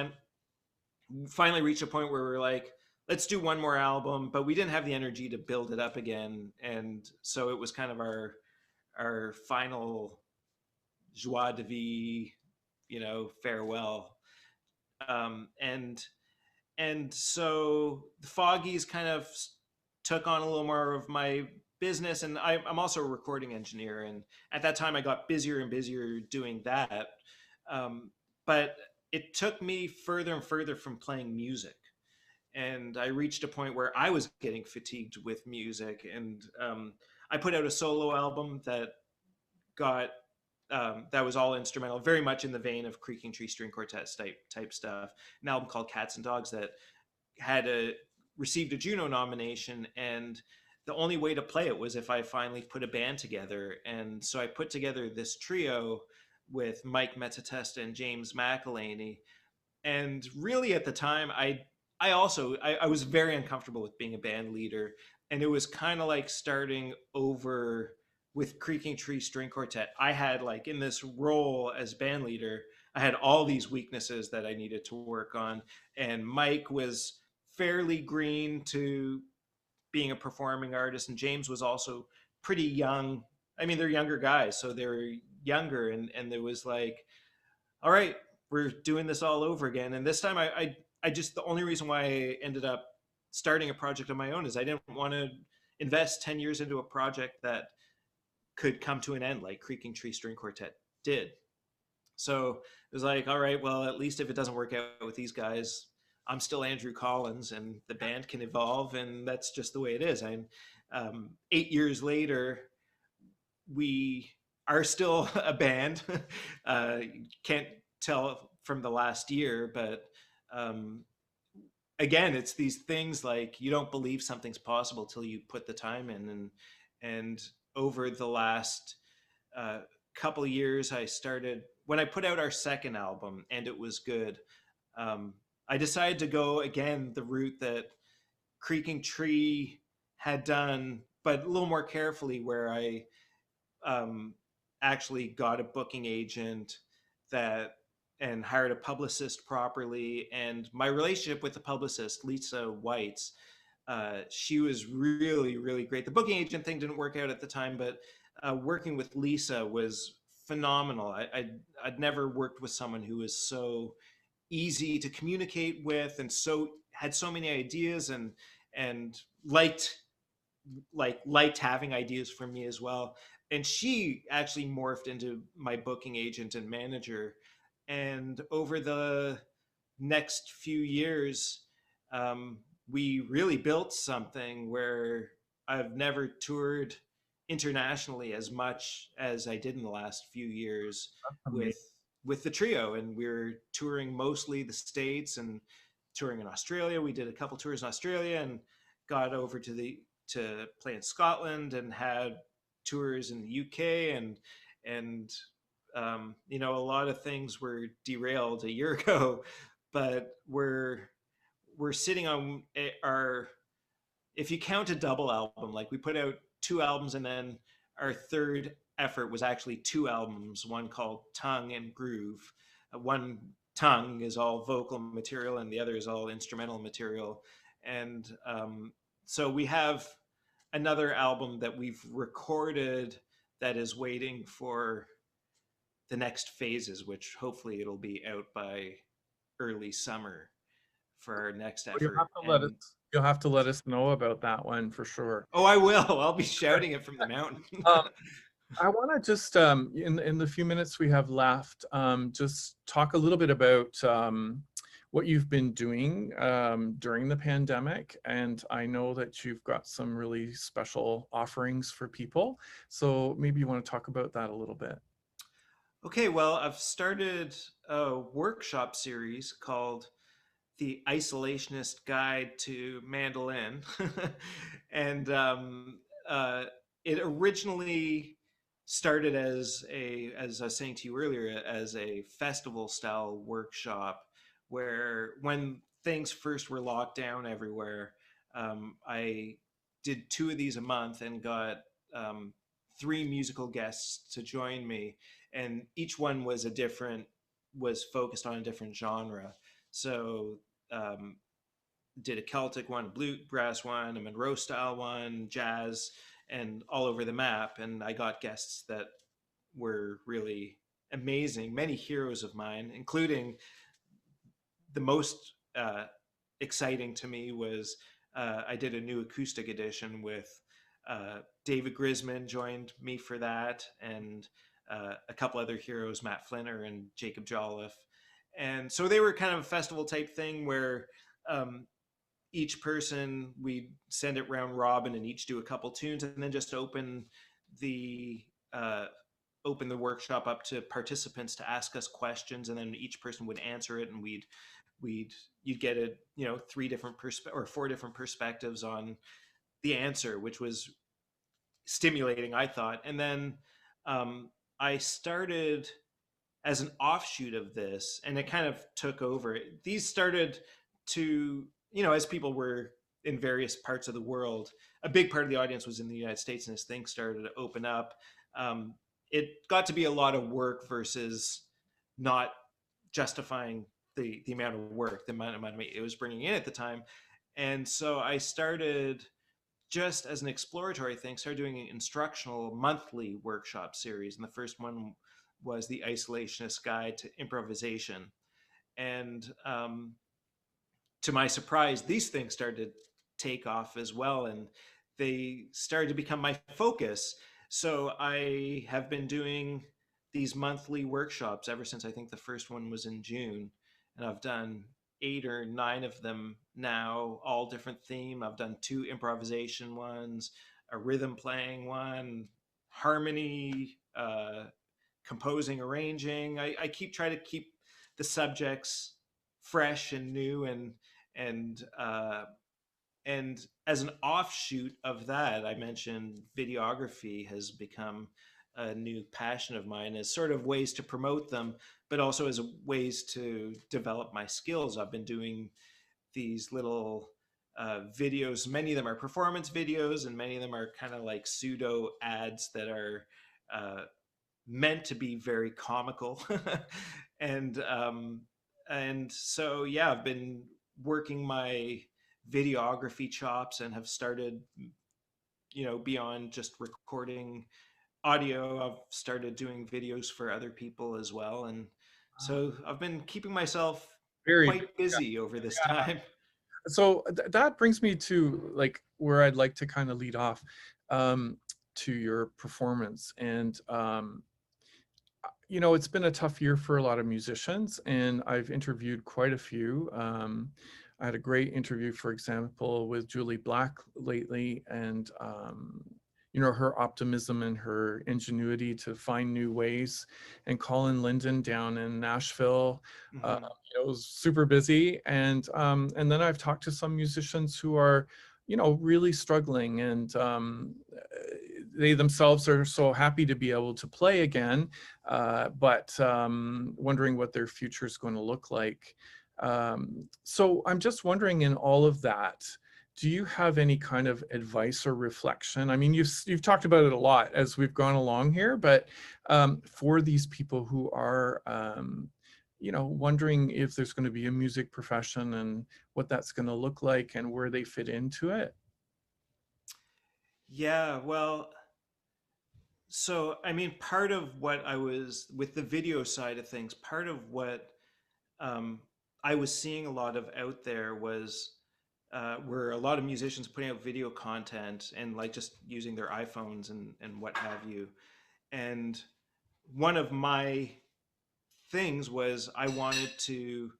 finally reached a point where we were like, let's do one more album, but we didn't have the energy to build it up again. And so it was kind of our final joie de vivre, you know, farewell. And so the Foggies kind of took on a little more of my business, and I'm also a recording engineer, and at that time I got busier and busier doing that. But it took me further and further from playing music, and I reached a point where I was getting fatigued with music. And I put out a solo album that was all instrumental, very much in the vein of Creaking Tree String Quartet type stuff. An album called Cats and Dogs that received a Juno nomination, and the only way to play it was if I finally put a band together. And so I put together this trio with Mike Mezzatesta and James McElhaney, and really at the time, I was very uncomfortable with being a band leader, and it was kind of like starting over with Creaking Tree String Quartet. I had, like, in this role as band leader, I had all these weaknesses that I needed to work on, and Mike was fairly green to being a performing artist, and James was also pretty young. I mean, they're younger guys, so they're younger, and there was like, all right, we're doing this all over again. And this time, I just, the only reason why I ended up starting a project of my own is I didn't want to invest 10 years into a project that could come to an end like Creaking Tree String Quartet did. So it was like, all right, well, at least if it doesn't work out with these guys, I'm still Andrew Collins, and the band can evolve, and that's just the way it is. And 8 years later, we are still a band. Can't tell from the last year, but um, again, it's these things like you don't believe something's possible till you put the time in, and over the last couple of years, I started when I put out our second album, and it was good. I decided to go again the route that Creaking Tree had done, but a little more carefully, where I actually got a booking agent that and hired a publicist properly. And my relationship with the publicist, Lisa Whites, she was really, really great. The booking agent thing didn't work out at the time, but working with Lisa was phenomenal. I'd never worked with someone who was so easy to communicate with, and so had so many ideas, and liked having ideas from me as well. And she actually morphed into my booking agent and manager. And over the next few years, we really built something where I've never toured internationally as much as I did in the last few years with the trio. And we're touring mostly the States and touring in Australia. We did a couple tours in Australia and got over to play in Scotland, and had tours in the UK, and a lot of things were derailed a year ago, but we're sitting on our, if you count a double album, like we put out 2 albums, and then our third effort was actually 2 albums, one called Tongue and Groove. One, Tongue, is all vocal material, and the other is all instrumental material. And so we have another album that we've recorded that is waiting for the next phases, which hopefully it'll be out by early summer for our next effort. You'll have to let us know about that one for sure. Oh, I will. I'll be shouting it from the mountain. I want to just, in the few minutes we have left, just talk a little bit about what you've been doing during the pandemic. And I know that you've got some really special offerings for people. So maybe you want to talk about that a little bit. Okay, well, I've started a workshop series called The Isolationist Guide to Mandolin. And it originally started as I was saying to you earlier, as a festival style workshop, where when things first were locked down everywhere, I did 2 of these a month and got 3 musical guests to join me, and each one was focused on a different genre. So did a Celtic one, a bluegrass one, a Monroe style one, jazz, and all over the map. And I got guests that were really amazing, many heroes of mine, including the most exciting to me was I did a new acoustic edition with David Grisman joined me for that, and a couple other heroes, Matt Flinner and Jacob Jolliffe. And so they were kind of a festival type thing where each person, we'd send it round robin and each do a couple tunes, and then just open the workshop up to participants to ask us questions, and then each person would answer it, and you'd get 3 different or 4 different perspectives on the answer, which was stimulating, I thought. And then I started as an offshoot of this, and it kind of took over. These started to, as people were in various parts of the world, a big part of the audience was in the United States, and as things started to open up, it got to be a lot of work versus not justifying the amount of work, the amount of money it was bringing in at the time. And so I started, just as an exploratory thing, started doing an instructional monthly workshop series. And the first one was the Isolationist Guide to Improvisation. And to my surprise, these things started to take off as well, and they started to become my focus. So I have been doing these monthly workshops ever since, I think the first one was in June, and I've done 8 or 9 of them now, all different theme. I've done 2 improvisation ones, a rhythm playing one, harmony, composing, arranging. I keep trying to keep the subjects fresh and new, and as an offshoot of that, I mentioned videography has become a new passion of mine, as sort of ways to promote them, but also as ways to develop my skills. I've been doing these little videos. Many of them are performance videos, and many of them are kind of like pseudo ads that are meant to be very comical. and so, yeah, I've been working my videography chops and have started, beyond just recording audio, I've started doing videos for other people as well. And so I've been keeping myself quite busy over this time. So that brings me to like where I'd like to kind of lead off to your performance. And it's been a tough year for a lot of musicians, and I've interviewed quite a few. I had a great interview, for example, with Julie Black lately, and her optimism and her ingenuity to find new ways. And Colin Linden down in Nashville, was super busy. And then I've talked to some musicians who are, really struggling, and they themselves are so happy to be able to play again, but wondering what their future is going to look like. So I'm just wondering, in all of that, do you have any kind of advice or reflection? I mean, you've talked about it a lot as we've gone along here, but for these people who are, wondering if there's going to be a music profession and what that's going to look like and where they fit into it. Yeah, well, so, I mean, part of what I was, with the video side of things, part of what I was seeing a lot of out there was were a lot of musicians putting out video content and like just using their iPhones and what have you. And one of my things was I wanted to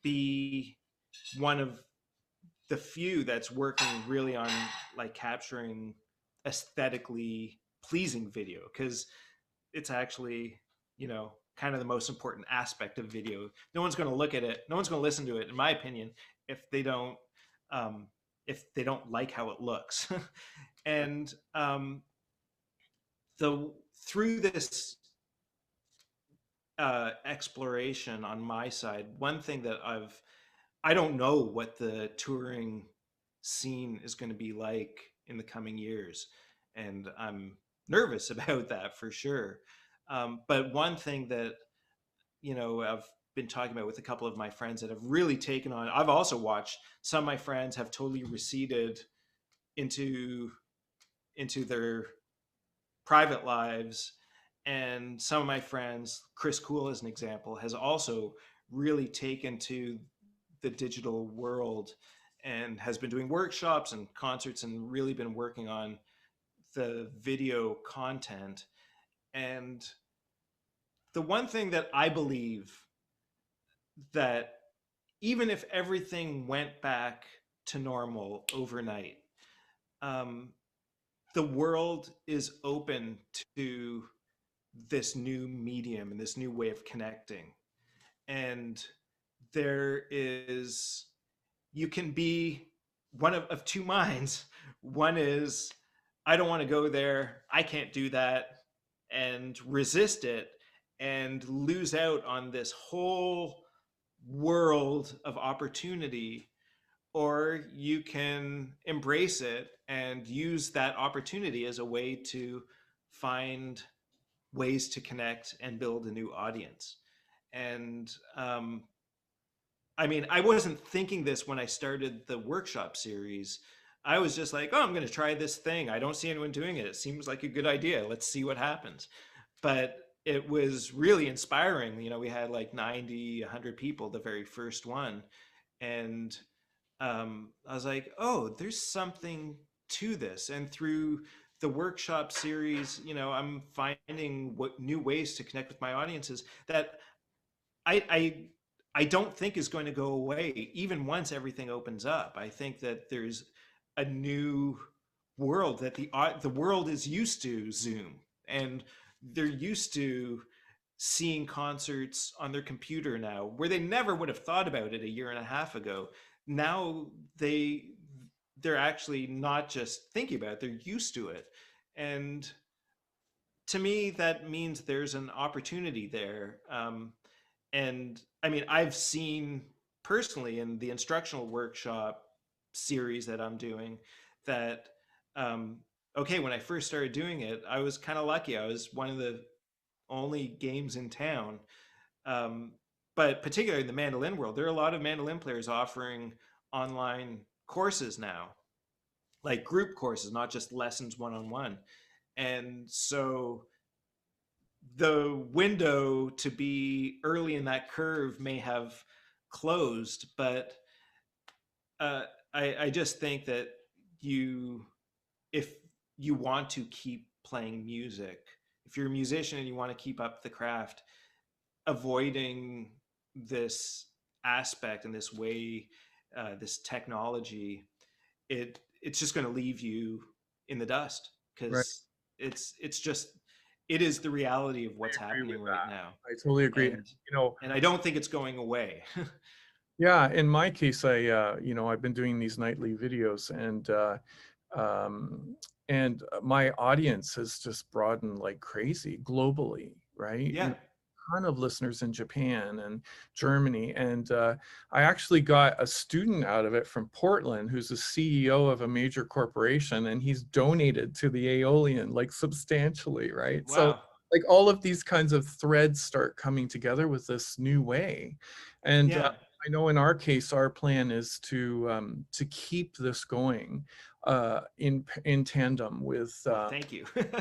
be one of the few that's working really on like capturing aesthetically pleasing video, because it's actually, kind of the most important aspect of video. No one's going to look at it, no one's going to listen to it, in my opinion, if they don't like how it looks. And through this exploration on my side, one thing that I don't know what the touring scene is going to be like in the coming years, and I'm nervous about that for sure. But one thing that I've been talking about with a couple of my friends that have really taken on, I've also watched some of my friends have totally receded into their private lives, and some of my friends, Chris Cool as an example, has also really taken to the digital world and has been doing workshops and concerts and really been working on the video content. And the one thing that I believe, that even if everything went back to normal overnight, the world is open to this new medium and this new way of connecting. And you can be one of 2 minds. One is, I don't want to go there, I can't do that, and resist it. and lose out on this whole world of opportunity, or you can embrace it and use that opportunity as a way to find ways to connect and build a new audience. And I mean, I wasn't thinking this when I started the workshop series. I was just like, oh, I'm going to try this thing. I don't see anyone doing it. It seems like a good idea. Let's see what happens. But it was really inspiring. You know, we had like 90, 100 people the very first one. And I was like, oh, there's something to this. And through the workshop series, you know, I'm finding what new ways to connect with my audiences that I don't think is going to go away even once everything opens up. I think that there's a new world that the world is used to Zoom, and they're used to seeing concerts on their computer now, where they never would have thought about it a year and a half ago. Now they're actually not just thinking about it, they're used to it. And to me, that means there's an opportunity there. And I mean, I've seen personally in the instructional workshop series that I'm doing that, okay, when I first started doing it, I was kind of lucky. I was one of the only games in town. But particularly in the mandolin world, there are a lot of mandolin players offering online courses now, like group courses, not just lessons one-on-one. And so the window to be early in that curve may have closed, but I just think that if you want to keep playing music, if you're a musician and you want to keep up the craft, avoiding this aspect and this way, this technology, it's just going to leave you in the dust, Right. because it is the reality of what's happening right now. I totally agree. And, You know, and I don't think it's going away. yeah, in my case, I've been doing these nightly videos, and my audience has just broadened like crazy globally, right? Yeah. Ton of listeners in Japan and Germany, and I actually got a student out of it from Portland who's the CEO of a major corporation, and he's donated to the Aeolian like substantially, right? So Wow. like all of these kinds of threads start coming together with this new way, and Yeah. I know in our case, our plan is to keep this going in tandem with Thank you. with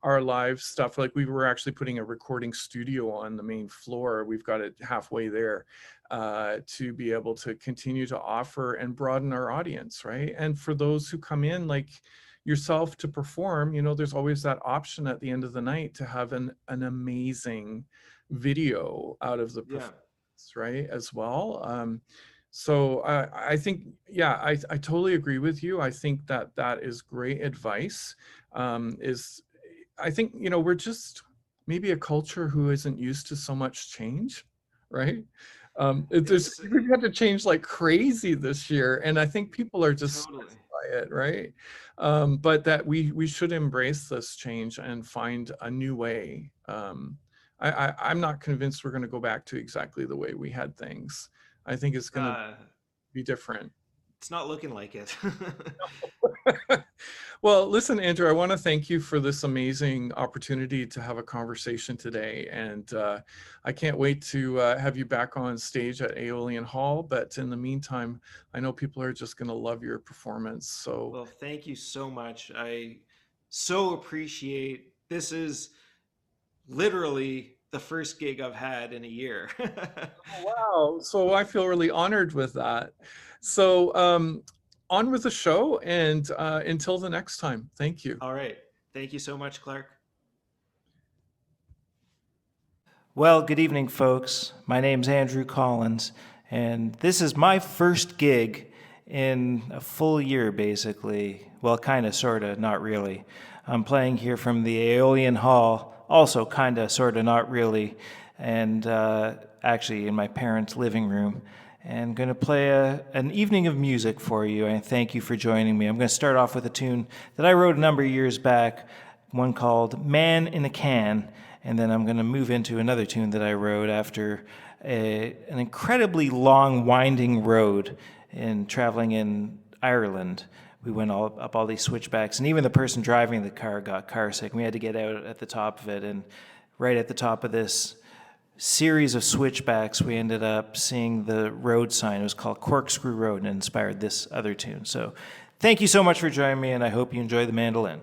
our live stuff. Like we were actually putting a recording studio on the main floor. We've got it halfway there to be able to continue to offer and broaden our audience, right? And for those who come in, like yourself, to perform, you know, there's always that option at the end of the night to have an amazing video out of the performance, right, as well. So I think, yeah, I totally agree with you. I think that is great advice. I think, you know, we're just maybe a culture who isn't used to so much change, right? We've had to change like crazy this year, and I think people are just stressed by it, right? But that we should embrace this change and find a new way. I'm not convinced we're going to go back to exactly the way we had things. I think it's going to be different. It's not looking like it. Well, listen, Andrew, I want to thank you for this amazing opportunity to have a conversation today. And I can't wait to have you back on stage at Aeolian Hall. But in the meantime, I know people are just going to love your performance. So, well, thank you so much. I so appreciate this. Is literally the first gig I've had in a year. wow. So I feel really honored with that. So on with the show, and until the next time, thank you. All right. Thank you so much, Clark. Well, good evening, folks. My name's Andrew Collins, and this is my first gig in a full year, basically. Well, kind of, sort of, not really. I'm playing here from the Aeolian Hall, also kind of, sort of, not really, and actually in my parents' living room. And going to play an evening of music for you, and thank you for joining me. I'm going to start off with a tune that I wrote a number of years back one called Man in a Can, and then I'm going to move into another tune that I wrote after an incredibly long, winding road in traveling in Ireland. We went up all these switchbacks, and even the person driving the car got car sick. We had to get out at the top of it, and right at the top of this series of switchbacks, we ended up seeing the road sign. It was called Corkscrew Road, and it inspired this other tune. So thank you so much for joining me, and I hope you enjoy the mandolin.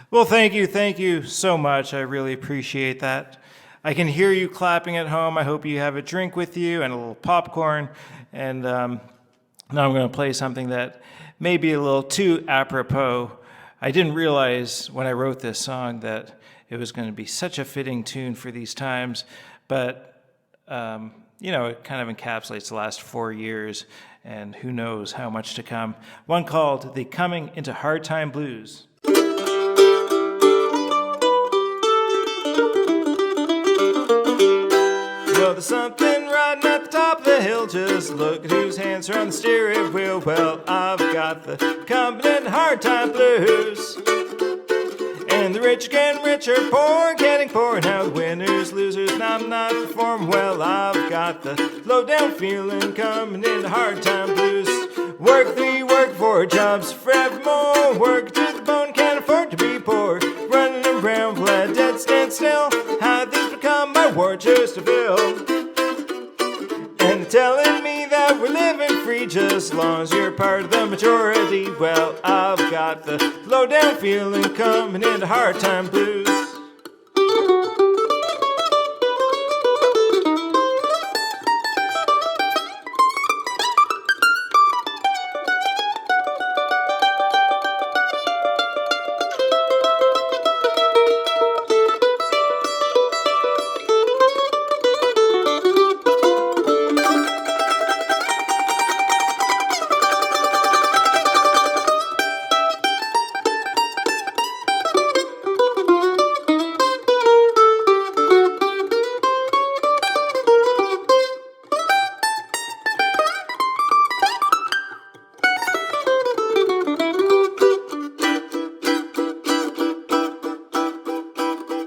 Well, thank you so much. I really appreciate that. I can hear you clapping at home. I hope you have a drink with you and a little popcorn. And now I'm going to play something that may be a little too apropos. I didn't realize when I wrote this song that it was going to be such a fitting tune for these times, but you know, it kind of encapsulates the last 4 years. and who knows how much to come. One called The Coming into Hard Time Blues. Well, there's something riding at the top of the hill. Just look at whose hands are on the steering wheel. Well, I've got the coming into hard time blues. And the rich are getting richer, poor getting poorer. Now the winners, losers, not perform well. I've got the low down feeling coming into hard time blues. Work 3, work 4 jobs forevermore. Work to the bone, can't afford to be poor. Running around, glad dead, stand still. How things become my war just to fill. And telling me that we're living free just as long as you're part of the majority. Well, I've got the low down feeling coming into hard time blues.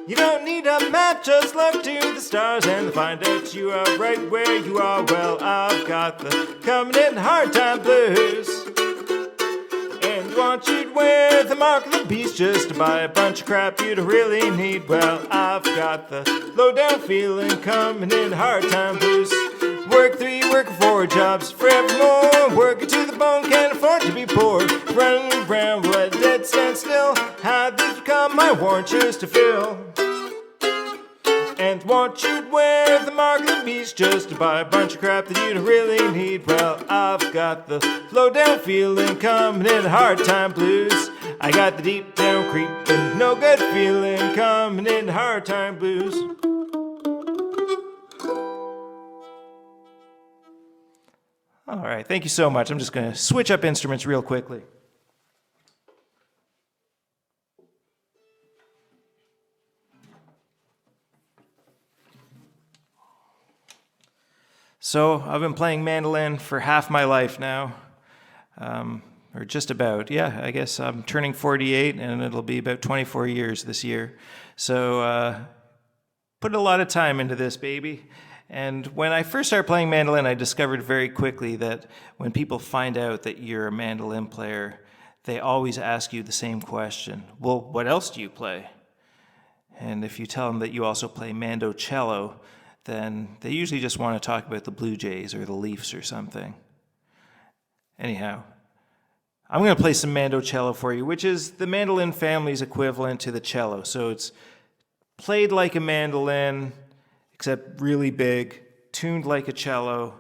You don't need a map, just look to the stars and find out you are right where you are. Well, I've got the coming in hard time blues. And want you to wear the mark of the beast just to buy a bunch of crap you don't really need. Well, I've got the low down feeling coming in hard time blues. Work 3, work 4 jobs forevermore. Work it to the bone, can't afford to be poor. Running around, let dead stand still. How these become my war just to fill. And want you to wear the mark of the beast just to buy a bunch of crap that you don't really need. Well, I've got the low down feeling coming in hard time blues. I got the deep down creeping, no good feeling coming in hard time blues. All right, thank you so much. I'm just going to switch up instruments real quickly. So I've been playing mandolin for half my life now, or just about. Yeah, I guess I'm turning 48, and it'll be about 24 years this year. So put a lot of time into this, baby. And when I first started playing mandolin, I discovered very quickly that when people find out that you're a mandolin player, they always ask you the same question. Well, what else do you play? And if you tell them that you also play mandocello, then they usually just want to talk about the Blue Jays or the Leafs or something. Anyhow, I'm going to play some mandocello for you, which is the mandolin family's equivalent to the cello. So it's played like a mandolin, except really big, tuned like a cello,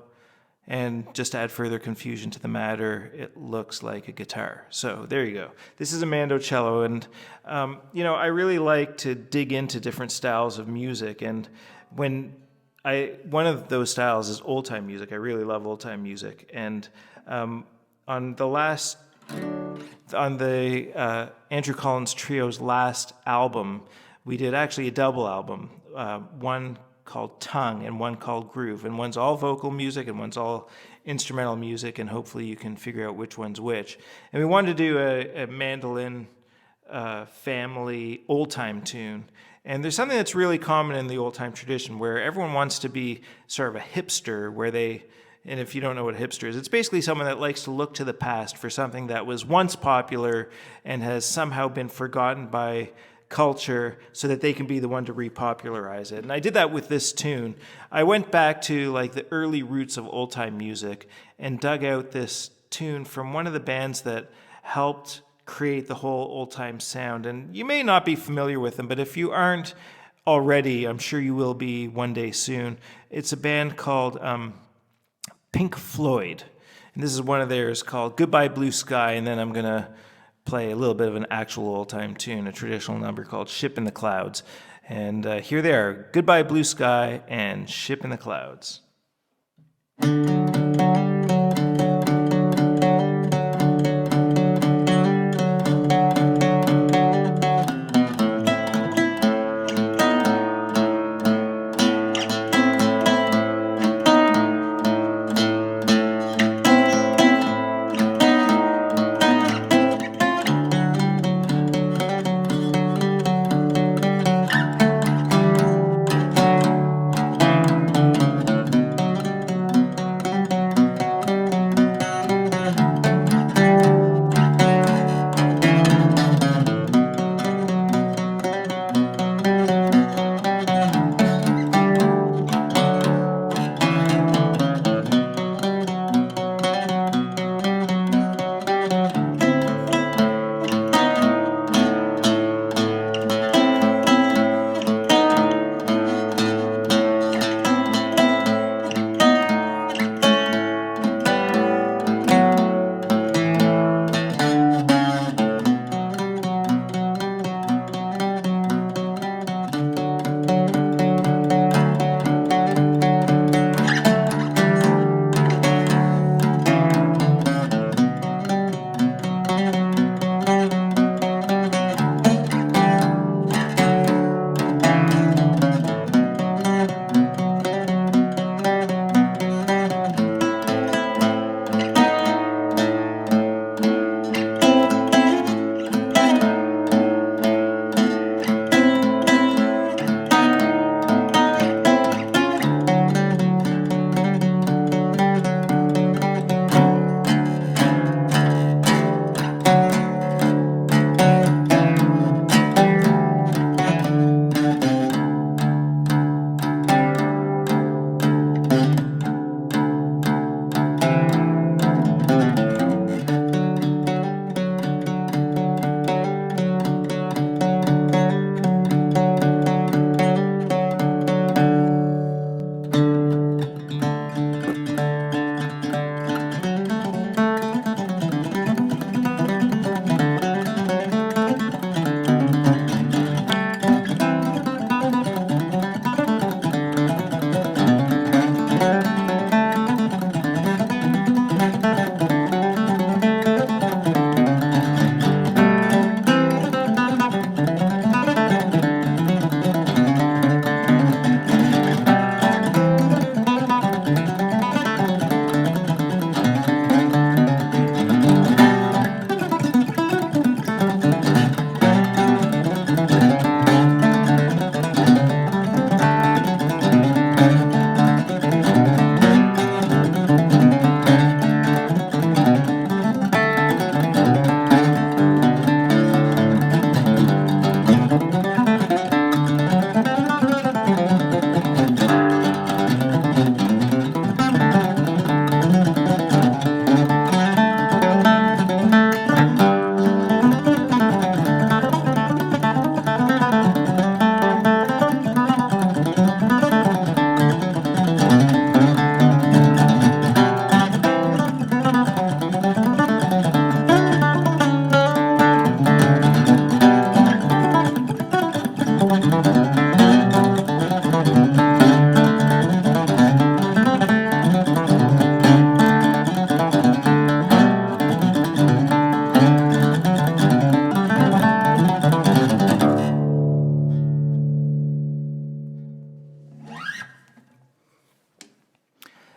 and just to add further confusion to the matter, it looks like a guitar. So there you go. This is a mandocello, and I really like to dig into different styles of music, and one of those styles is old-time music. I really love old-time music, and on the Andrew Collins Trio's last album, we did actually a double album, one called Tongue and one called Groove, and one's all vocal music and one's all instrumental music, and hopefully you can figure out which one's which. And we wanted to do a mandolin family old-time tune. And there's something that's really common in the old-time tradition where everyone wants to be sort of a hipster, and if you don't know what a hipster is, it's basically someone that likes to look to the past for something that was once popular and has somehow been forgotten by culture so that they can be the one to repopularize it. And I did that with this tune. I went back to like the early roots of old-time music and dug out this tune from one of the bands that helped create the whole old-time sound. And you may not be familiar with them, but if you aren't already, I'm sure you will be one day soon. It's a band called Pink Floyd. And this is one of theirs called Goodbye Blue Sky, and then I'm going to play a little bit of an actual old-time tune, a traditional number called Ship in the Clouds. And here they are, Goodbye Blue Sky and Ship in the Clouds.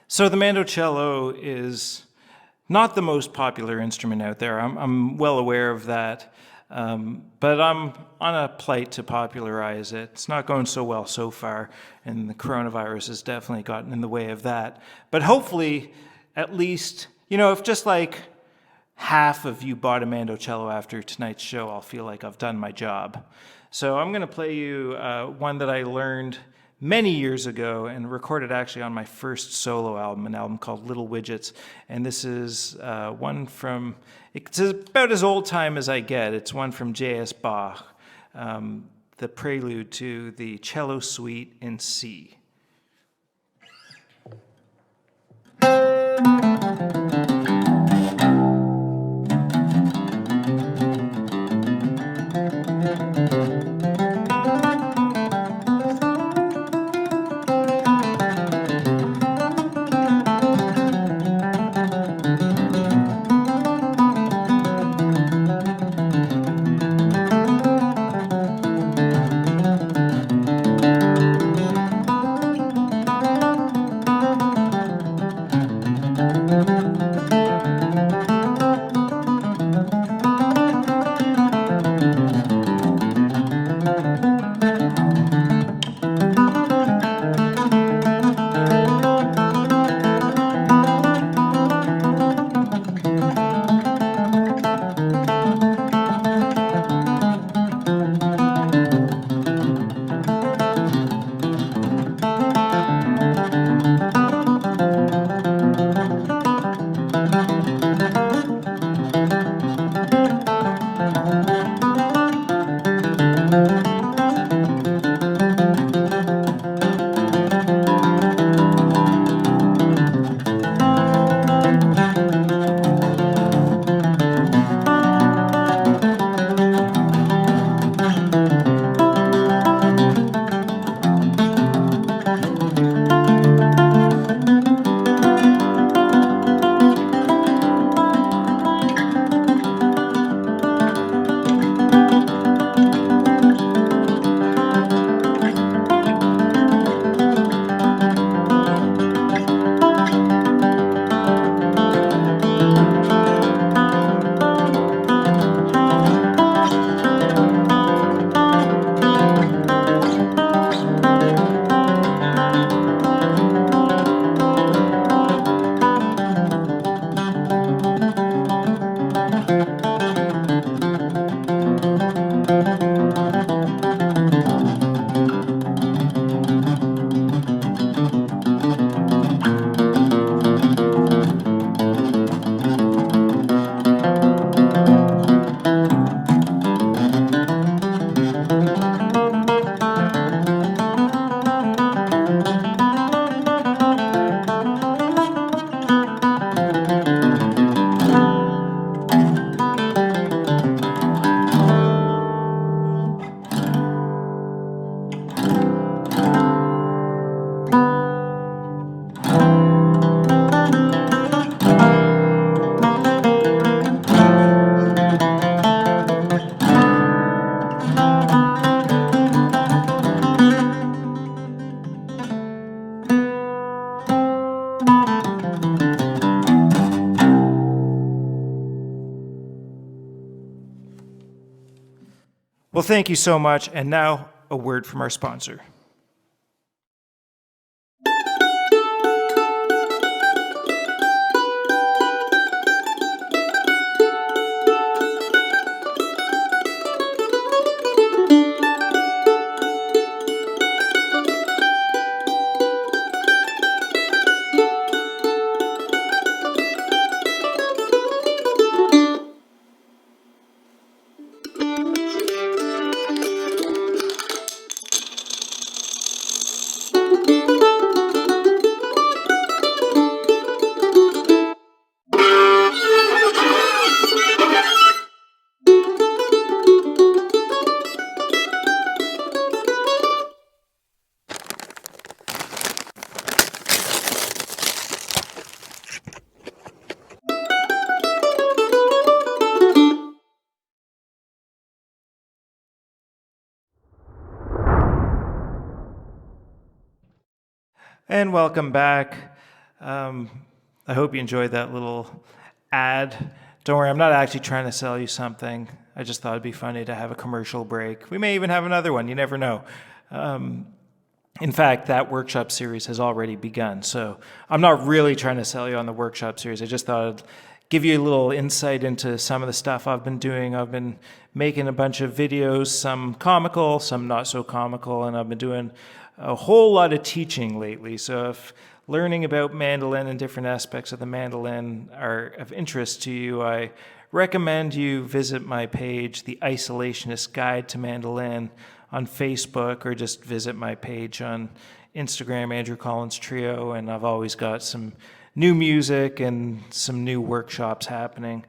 So the mandocello is not the most popular instrument out there. I'm well aware of that, but I'm on a plight to popularize it. It's not going so well so far, and the coronavirus has definitely gotten in the way of that. But hopefully, at least, if just like half of you bought a mandocello after tonight's show, I'll feel like I've done my job. So I'm going to play you one that I learned many years ago and recorded actually on my first solo album, an album called Little Widgets. And this is one from, it's about as old time as I get. It's one from J.S. Bach, the prelude to the cello suite in C. Well, thank you so much. And now a word from our sponsor. And welcome back. I hope you enjoyed that little ad. Don't worry, I'm not actually trying to sell you something. I just thought it'd be funny to have a commercial break. We may even have another one, you never know. In fact, that workshop series has already begun, so I'm not really trying to sell you on the workshop series. I just thought I'd give you a little insight into some of the stuff I've been doing. I've been making a bunch of videos, some comical, some not so comical, and I've been doing a whole lot of teaching lately. So if learning about mandolin and different aspects of the mandolin are of interest to you, I recommend you visit my page, The Isolationist Guide to Mandolin, on Facebook, or just visit my page on Instagram, Andrew Collins Trio, and I've always got some new music and some new workshops happening.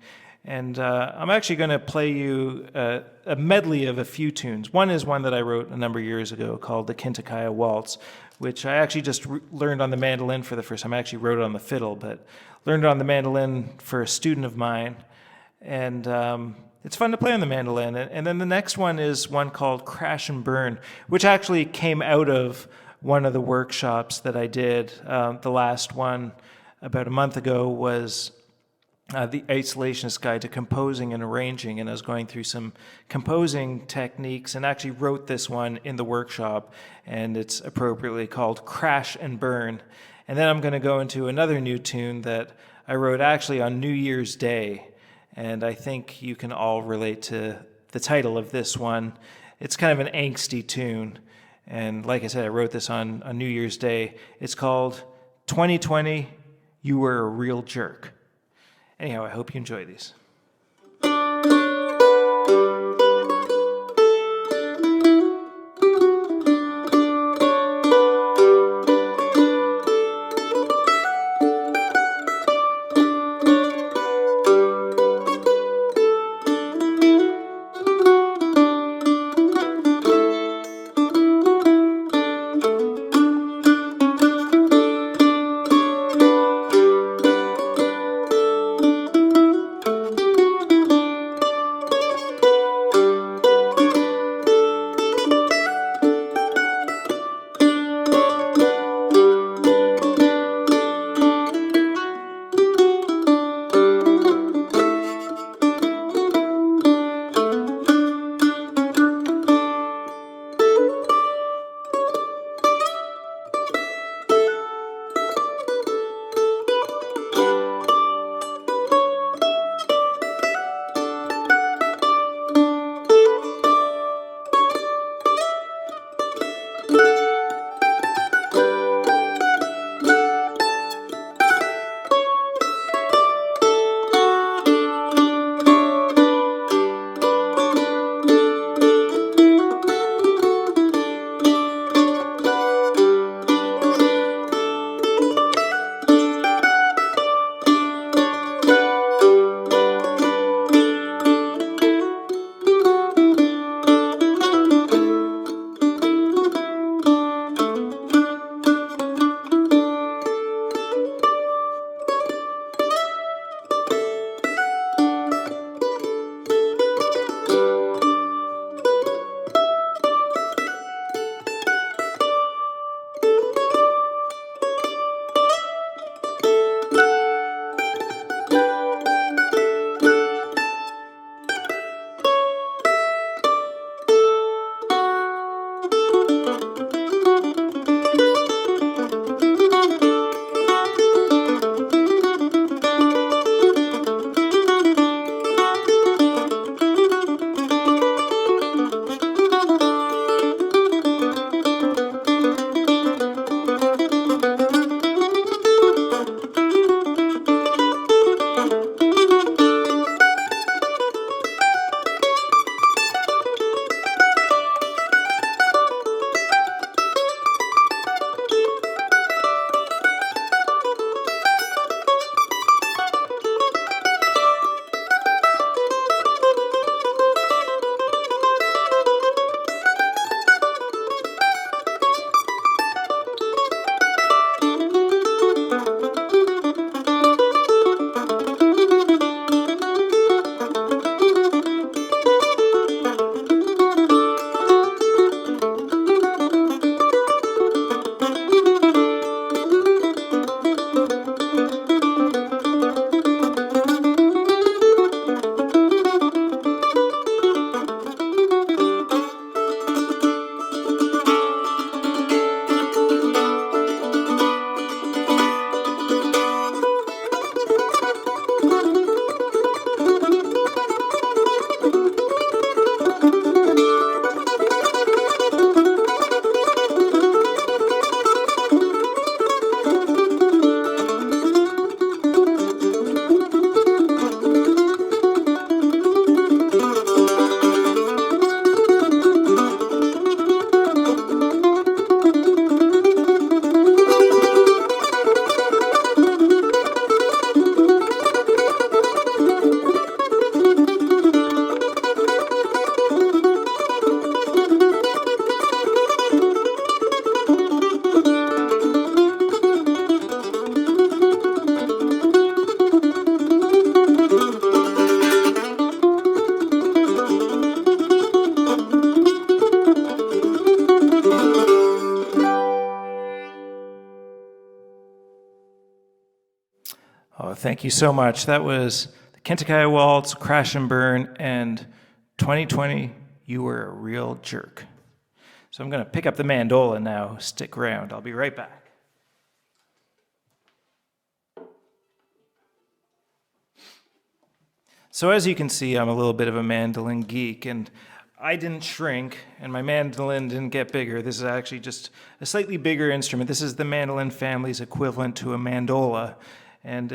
And I'm actually going to play you a medley of a few tunes. One is one that I wrote a number of years ago called the Kintakaya Waltz, which I actually just learned on the mandolin for the first time. I actually wrote it on the fiddle, but learned it on the mandolin for a student of mine. And it's fun to play on the mandolin. And then the next one is one called Crash and Burn, which actually came out of one of the workshops that I did. The last one about a month ago was The Isolationist Guide to Composing and Arranging, and I was going through some composing techniques and actually wrote this one in the workshop, and it's appropriately called Crash and Burn. And then I'm going to go into another new tune that I wrote actually on New Year's Day, and I think you can all relate to the title of this one. It's kind of an angsty tune, and like I said, I wrote this on New Year's Day. It's called 2020, You Were a Real Jerk. Anyhow, I hope you enjoy these. Oh, thank you so much. That was the Kentucky Waltz, Crash and Burn, and 2020, You Were a Real Jerk. So I'm going to pick up the mandola now. Stick around. I'll be right back. So as you can see, I'm a little bit of a mandolin geek, and I didn't shrink, and my mandolin didn't get bigger. This is actually just a slightly bigger instrument. This is the mandolin family's equivalent to a mandola, and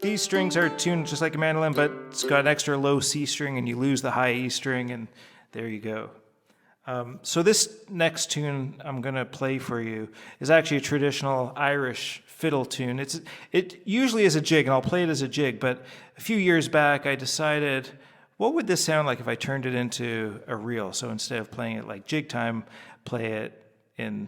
these strings are tuned just like a mandolin, but it's got an extra low C string, and you lose the high E string, and there you go. So this next tune I'm going to play for you is actually a traditional Irish fiddle tune. It usually is a jig, and I'll play it as a jig, but a few years back I decided, what would this sound like if I turned it into a reel? So instead of playing it like jig time, play it in,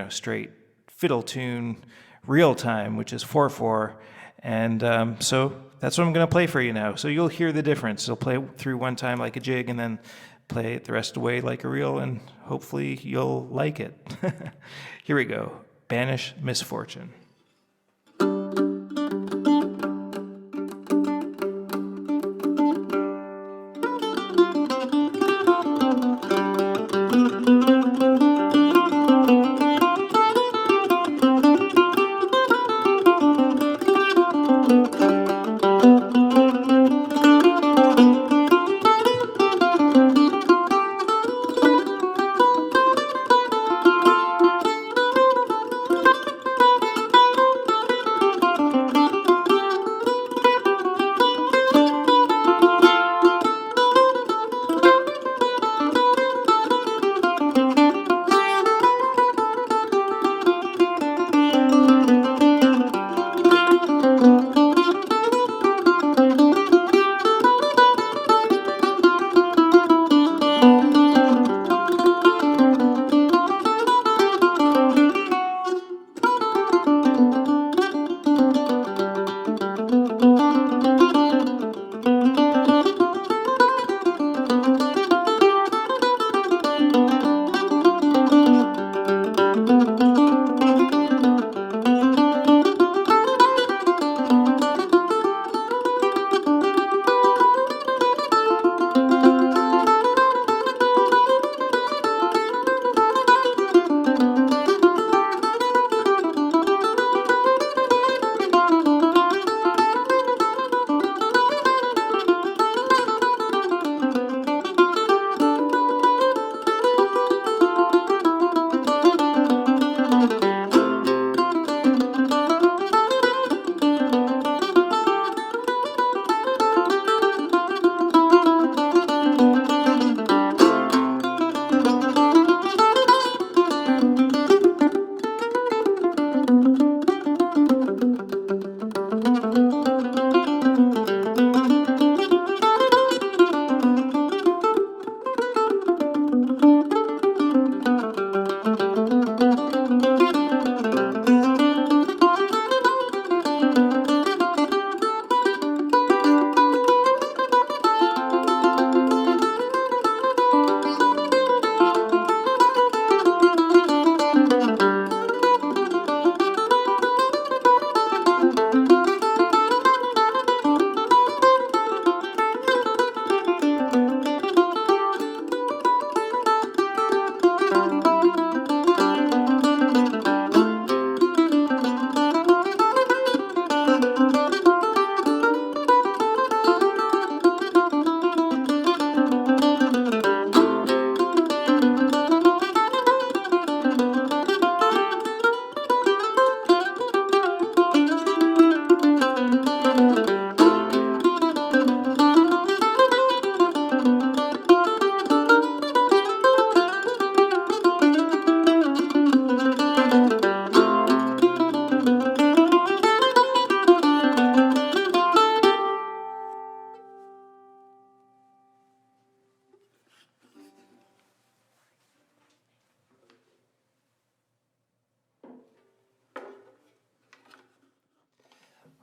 straight fiddle tune, real time, which is 4/4. And so that's what I'm going to play for you now. So you'll hear the difference. I'll play it through one time like a jig, and then play it the rest of the way like a reel, and hopefully you'll like it. Here we go. Banish Misfortune.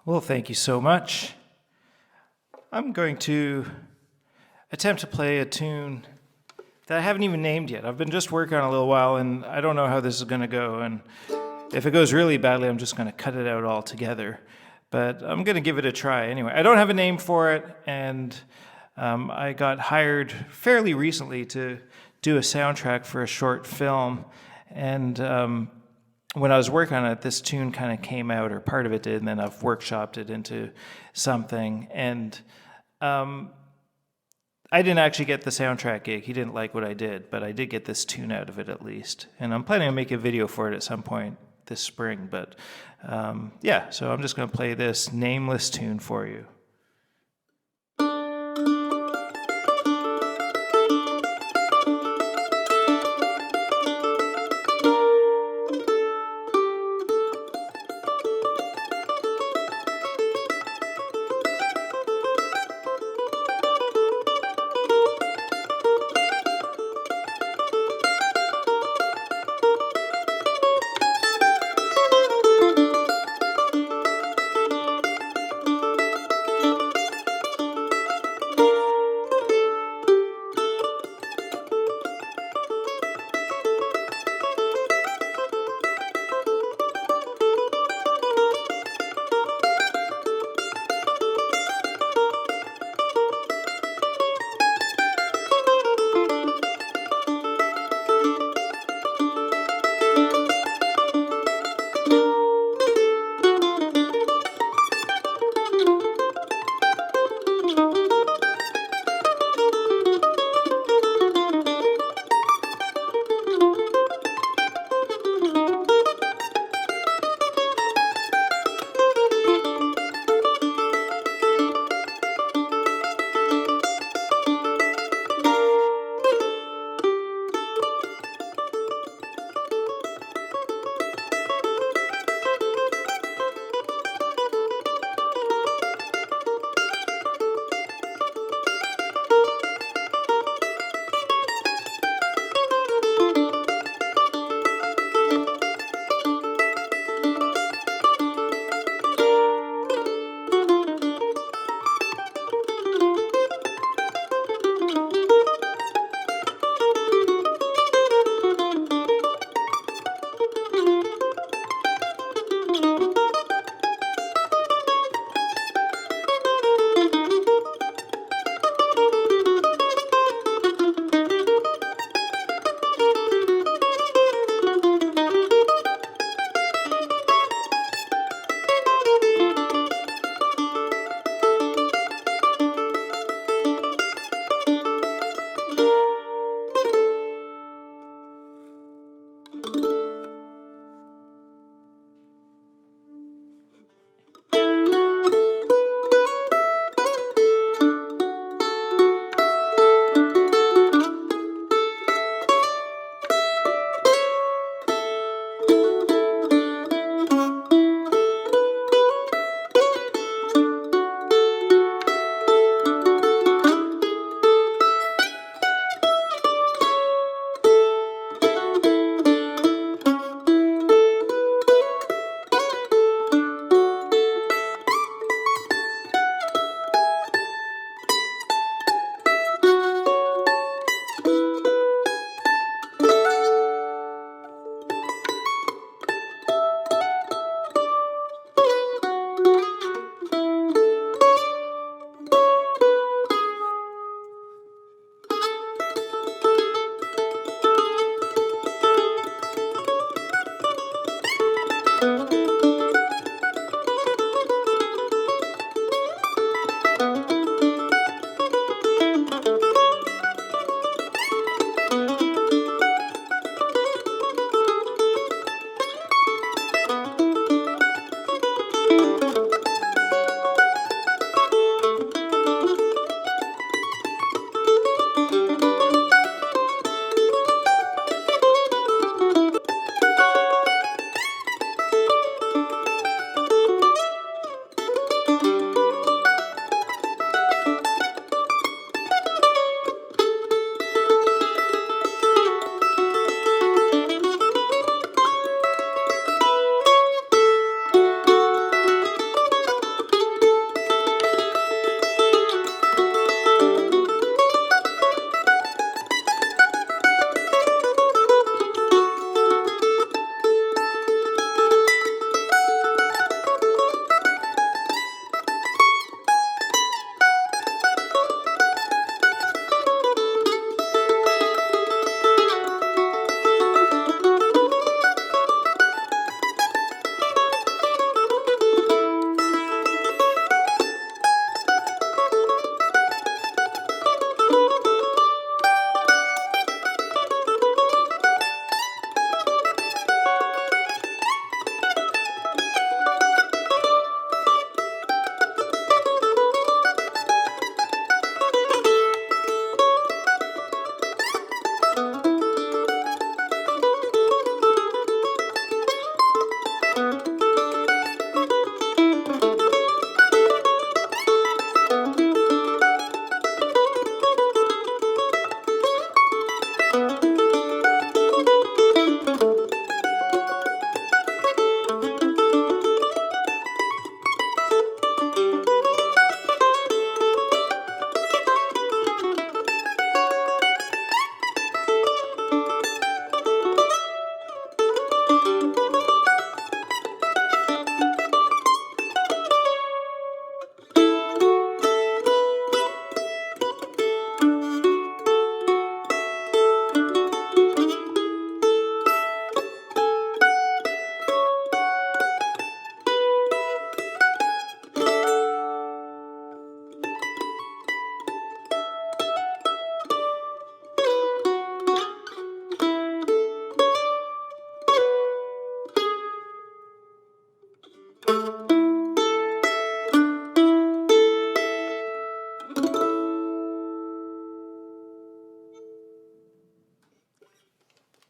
Well, thank you so much. I'm going to attempt to play a tune that I haven't even named yet. I've been just working on it a little while, and I don't know how this is going to go. And if it goes really badly, I'm just going to cut it out altogether. but I'm going to give it a try anyway. I don't have a name for it, and I got hired fairly recently to do a soundtrack for a short film, and when I was working on it, this tune kind of came out, or part of it did, and then I've workshopped it into something, and I didn't actually get the soundtrack gig. He didn't like what I did, but I did get this tune out of it at least. And I'm planning on making a video for it at some point this spring. But yeah, so I'm just going to play this nameless tune for you.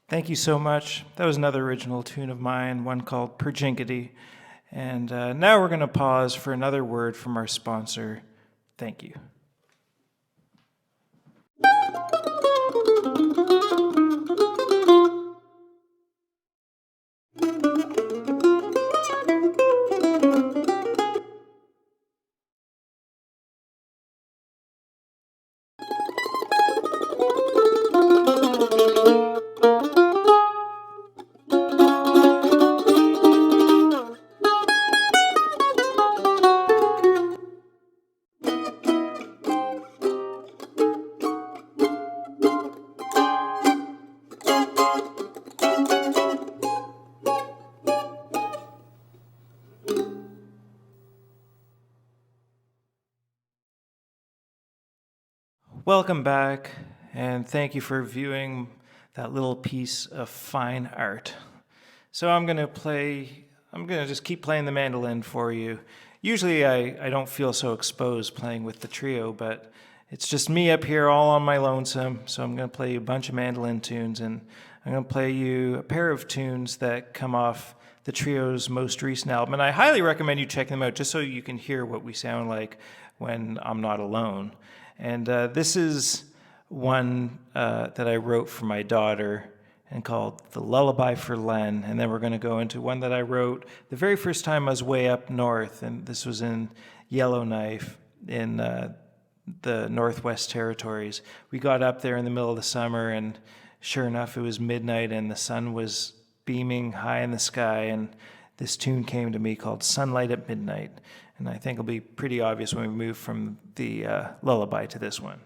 Thank you so much. That was another original tune of mine, one called Perjinkity. And now we're going to pause for another word from our sponsor. Thank you. Welcome back, and thank you for viewing that little piece of fine art. So I'm going to just keep playing the mandolin for you. Usually I don't feel so exposed playing with the trio, but it's just me up here all on my lonesome, so I'm going to play you a bunch of mandolin tunes, and I'm going to play you a pair of tunes that come off the trio's most recent album, and I highly recommend you check them out just so you can hear what we sound like when I'm not alone. And this is one that I wrote for my daughter and called The Lullaby for Len. And then we're going to go into one that I wrote the very first time I was way up north, and this was in Yellowknife in the Northwest Territories. We got up there in the middle of the summer, and sure enough, it was midnight and the sun was beaming high in the sky, and this tune came to me called Sunlight at Midnight. And I think it'll be pretty obvious when we move from the lullaby to this one.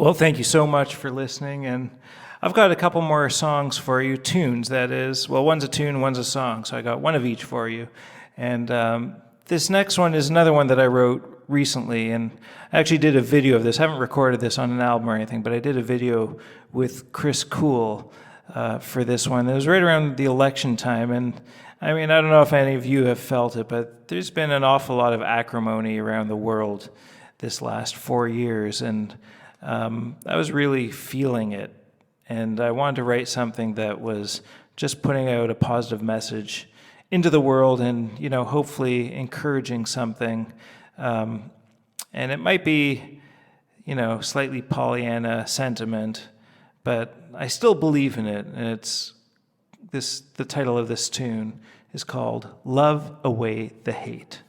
Well, thank you so much for listening, and I've got a couple more songs for you, tunes, that is. Well, one's a tune, one's a song, so I got one of each for you. And this next one is another one that I wrote recently, and I actually did a video of this. I haven't recorded this on an album or anything, but I did a video with Chris Cool for this one. It was right around the election time, and I mean, I don't know if any of you have felt it, but there's been an awful lot of acrimony around the world this last 4 years, and I was really feeling it. And I wanted to write something that was just putting out a positive message into the world and, you know, hopefully encouraging something. And it might be, you know, slightly Pollyanna sentiment, but I still believe in it. And the title of this tune is called Love Away the Hate.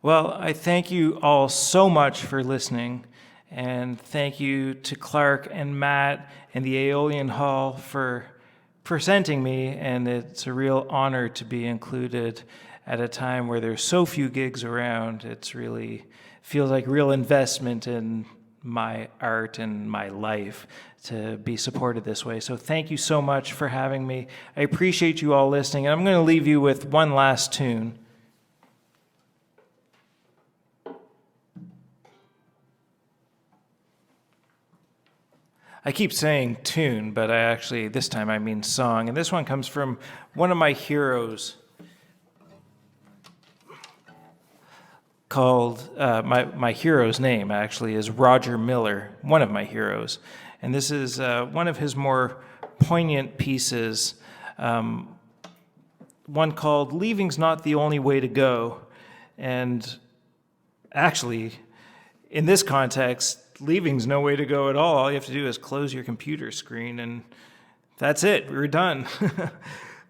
Well, I thank you all so much for listening, and thank you to Clark and Matt and the Aeolian Hall for presenting me, and it's a real honor to be included at a time where there's so few gigs around. It's really feels like real investment in my art and my life to be supported this way. So thank you so much for having me. I appreciate you all listening, and I'm going to leave you with one last tune. I keep saying tune, but this time I mean song. And this one comes from one of my heroes called, my hero's name actually is Roger Miller, one of my heroes. And this is one of his more poignant pieces, one called Leaving's Not the Only Way to Go. And actually, in this context, leaving's no way to go at all. All you have to do is close your computer screen and that's it. We're done.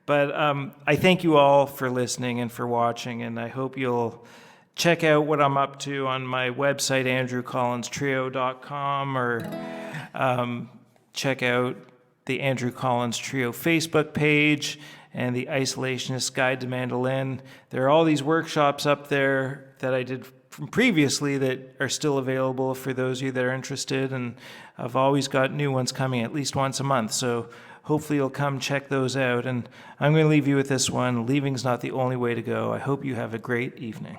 But I thank you all for listening and for watching, and I hope you'll check out what I'm up to on my website, andrewcollinstrio.com, or check out the Andrew Collins Trio Facebook page and the Isolationist Guide to Mandolin. There are all these workshops up there that I did from previously that are still available for those of you that are interested, and I've always got new ones coming at least once a month, so hopefully you'll come check those out. And I'm going to leave you with this one. Leaving's not the only way to go. I hope you have a great evening.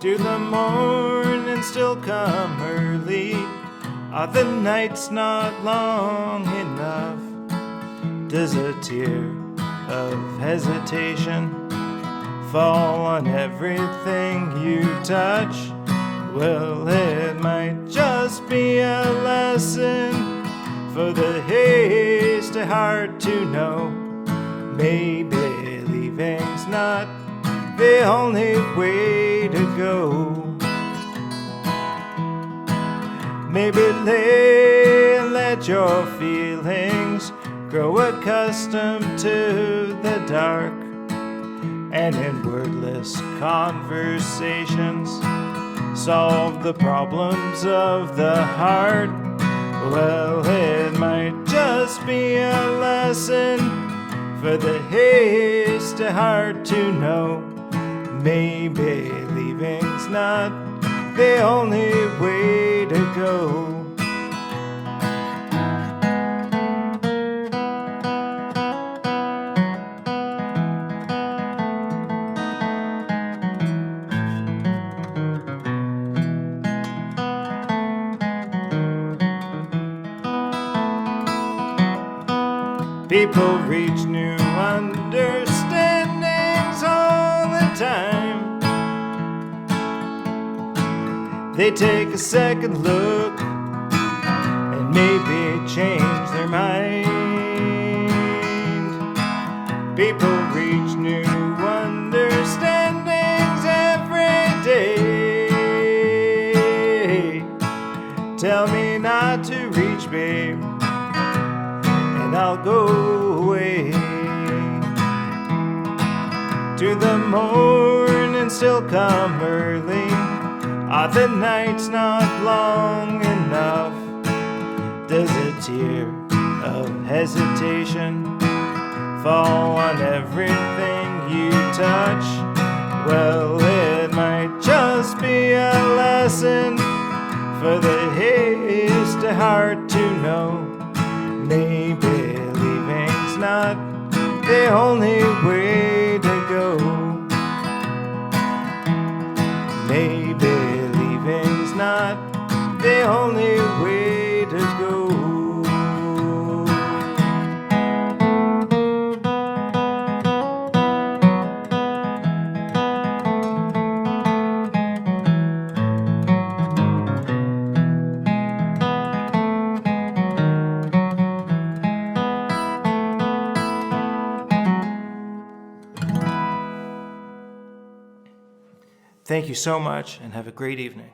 Do the morning still come early? Are the nights not long enough? Does a tear of hesitation fall on everything you touch? Well, it might just be a lesson for the hasty heart to know. Maybe leaving's not the only way to go. Maybe lay and let your feelings grow accustomed to the dark, and in wordless conversations solve the problems of the heart. Well, it might just be a lesson for the hasty heart to know. Maybe leaving's not the only way to go. People reach new understandings all the time. They take a second look and maybe change their mind. People reach new understandings every day. Tell me not to reach, babe, and I'll go away. Do the morning still come early? Are the nights not long enough? Does a tear of hesitation fall on everything you touch? Well, it might just be a lesson for the hasty heart to know. Maybe leaving's not the only way to go. Maybe leaving's not the only way to go. Thank you so much, and have a great evening.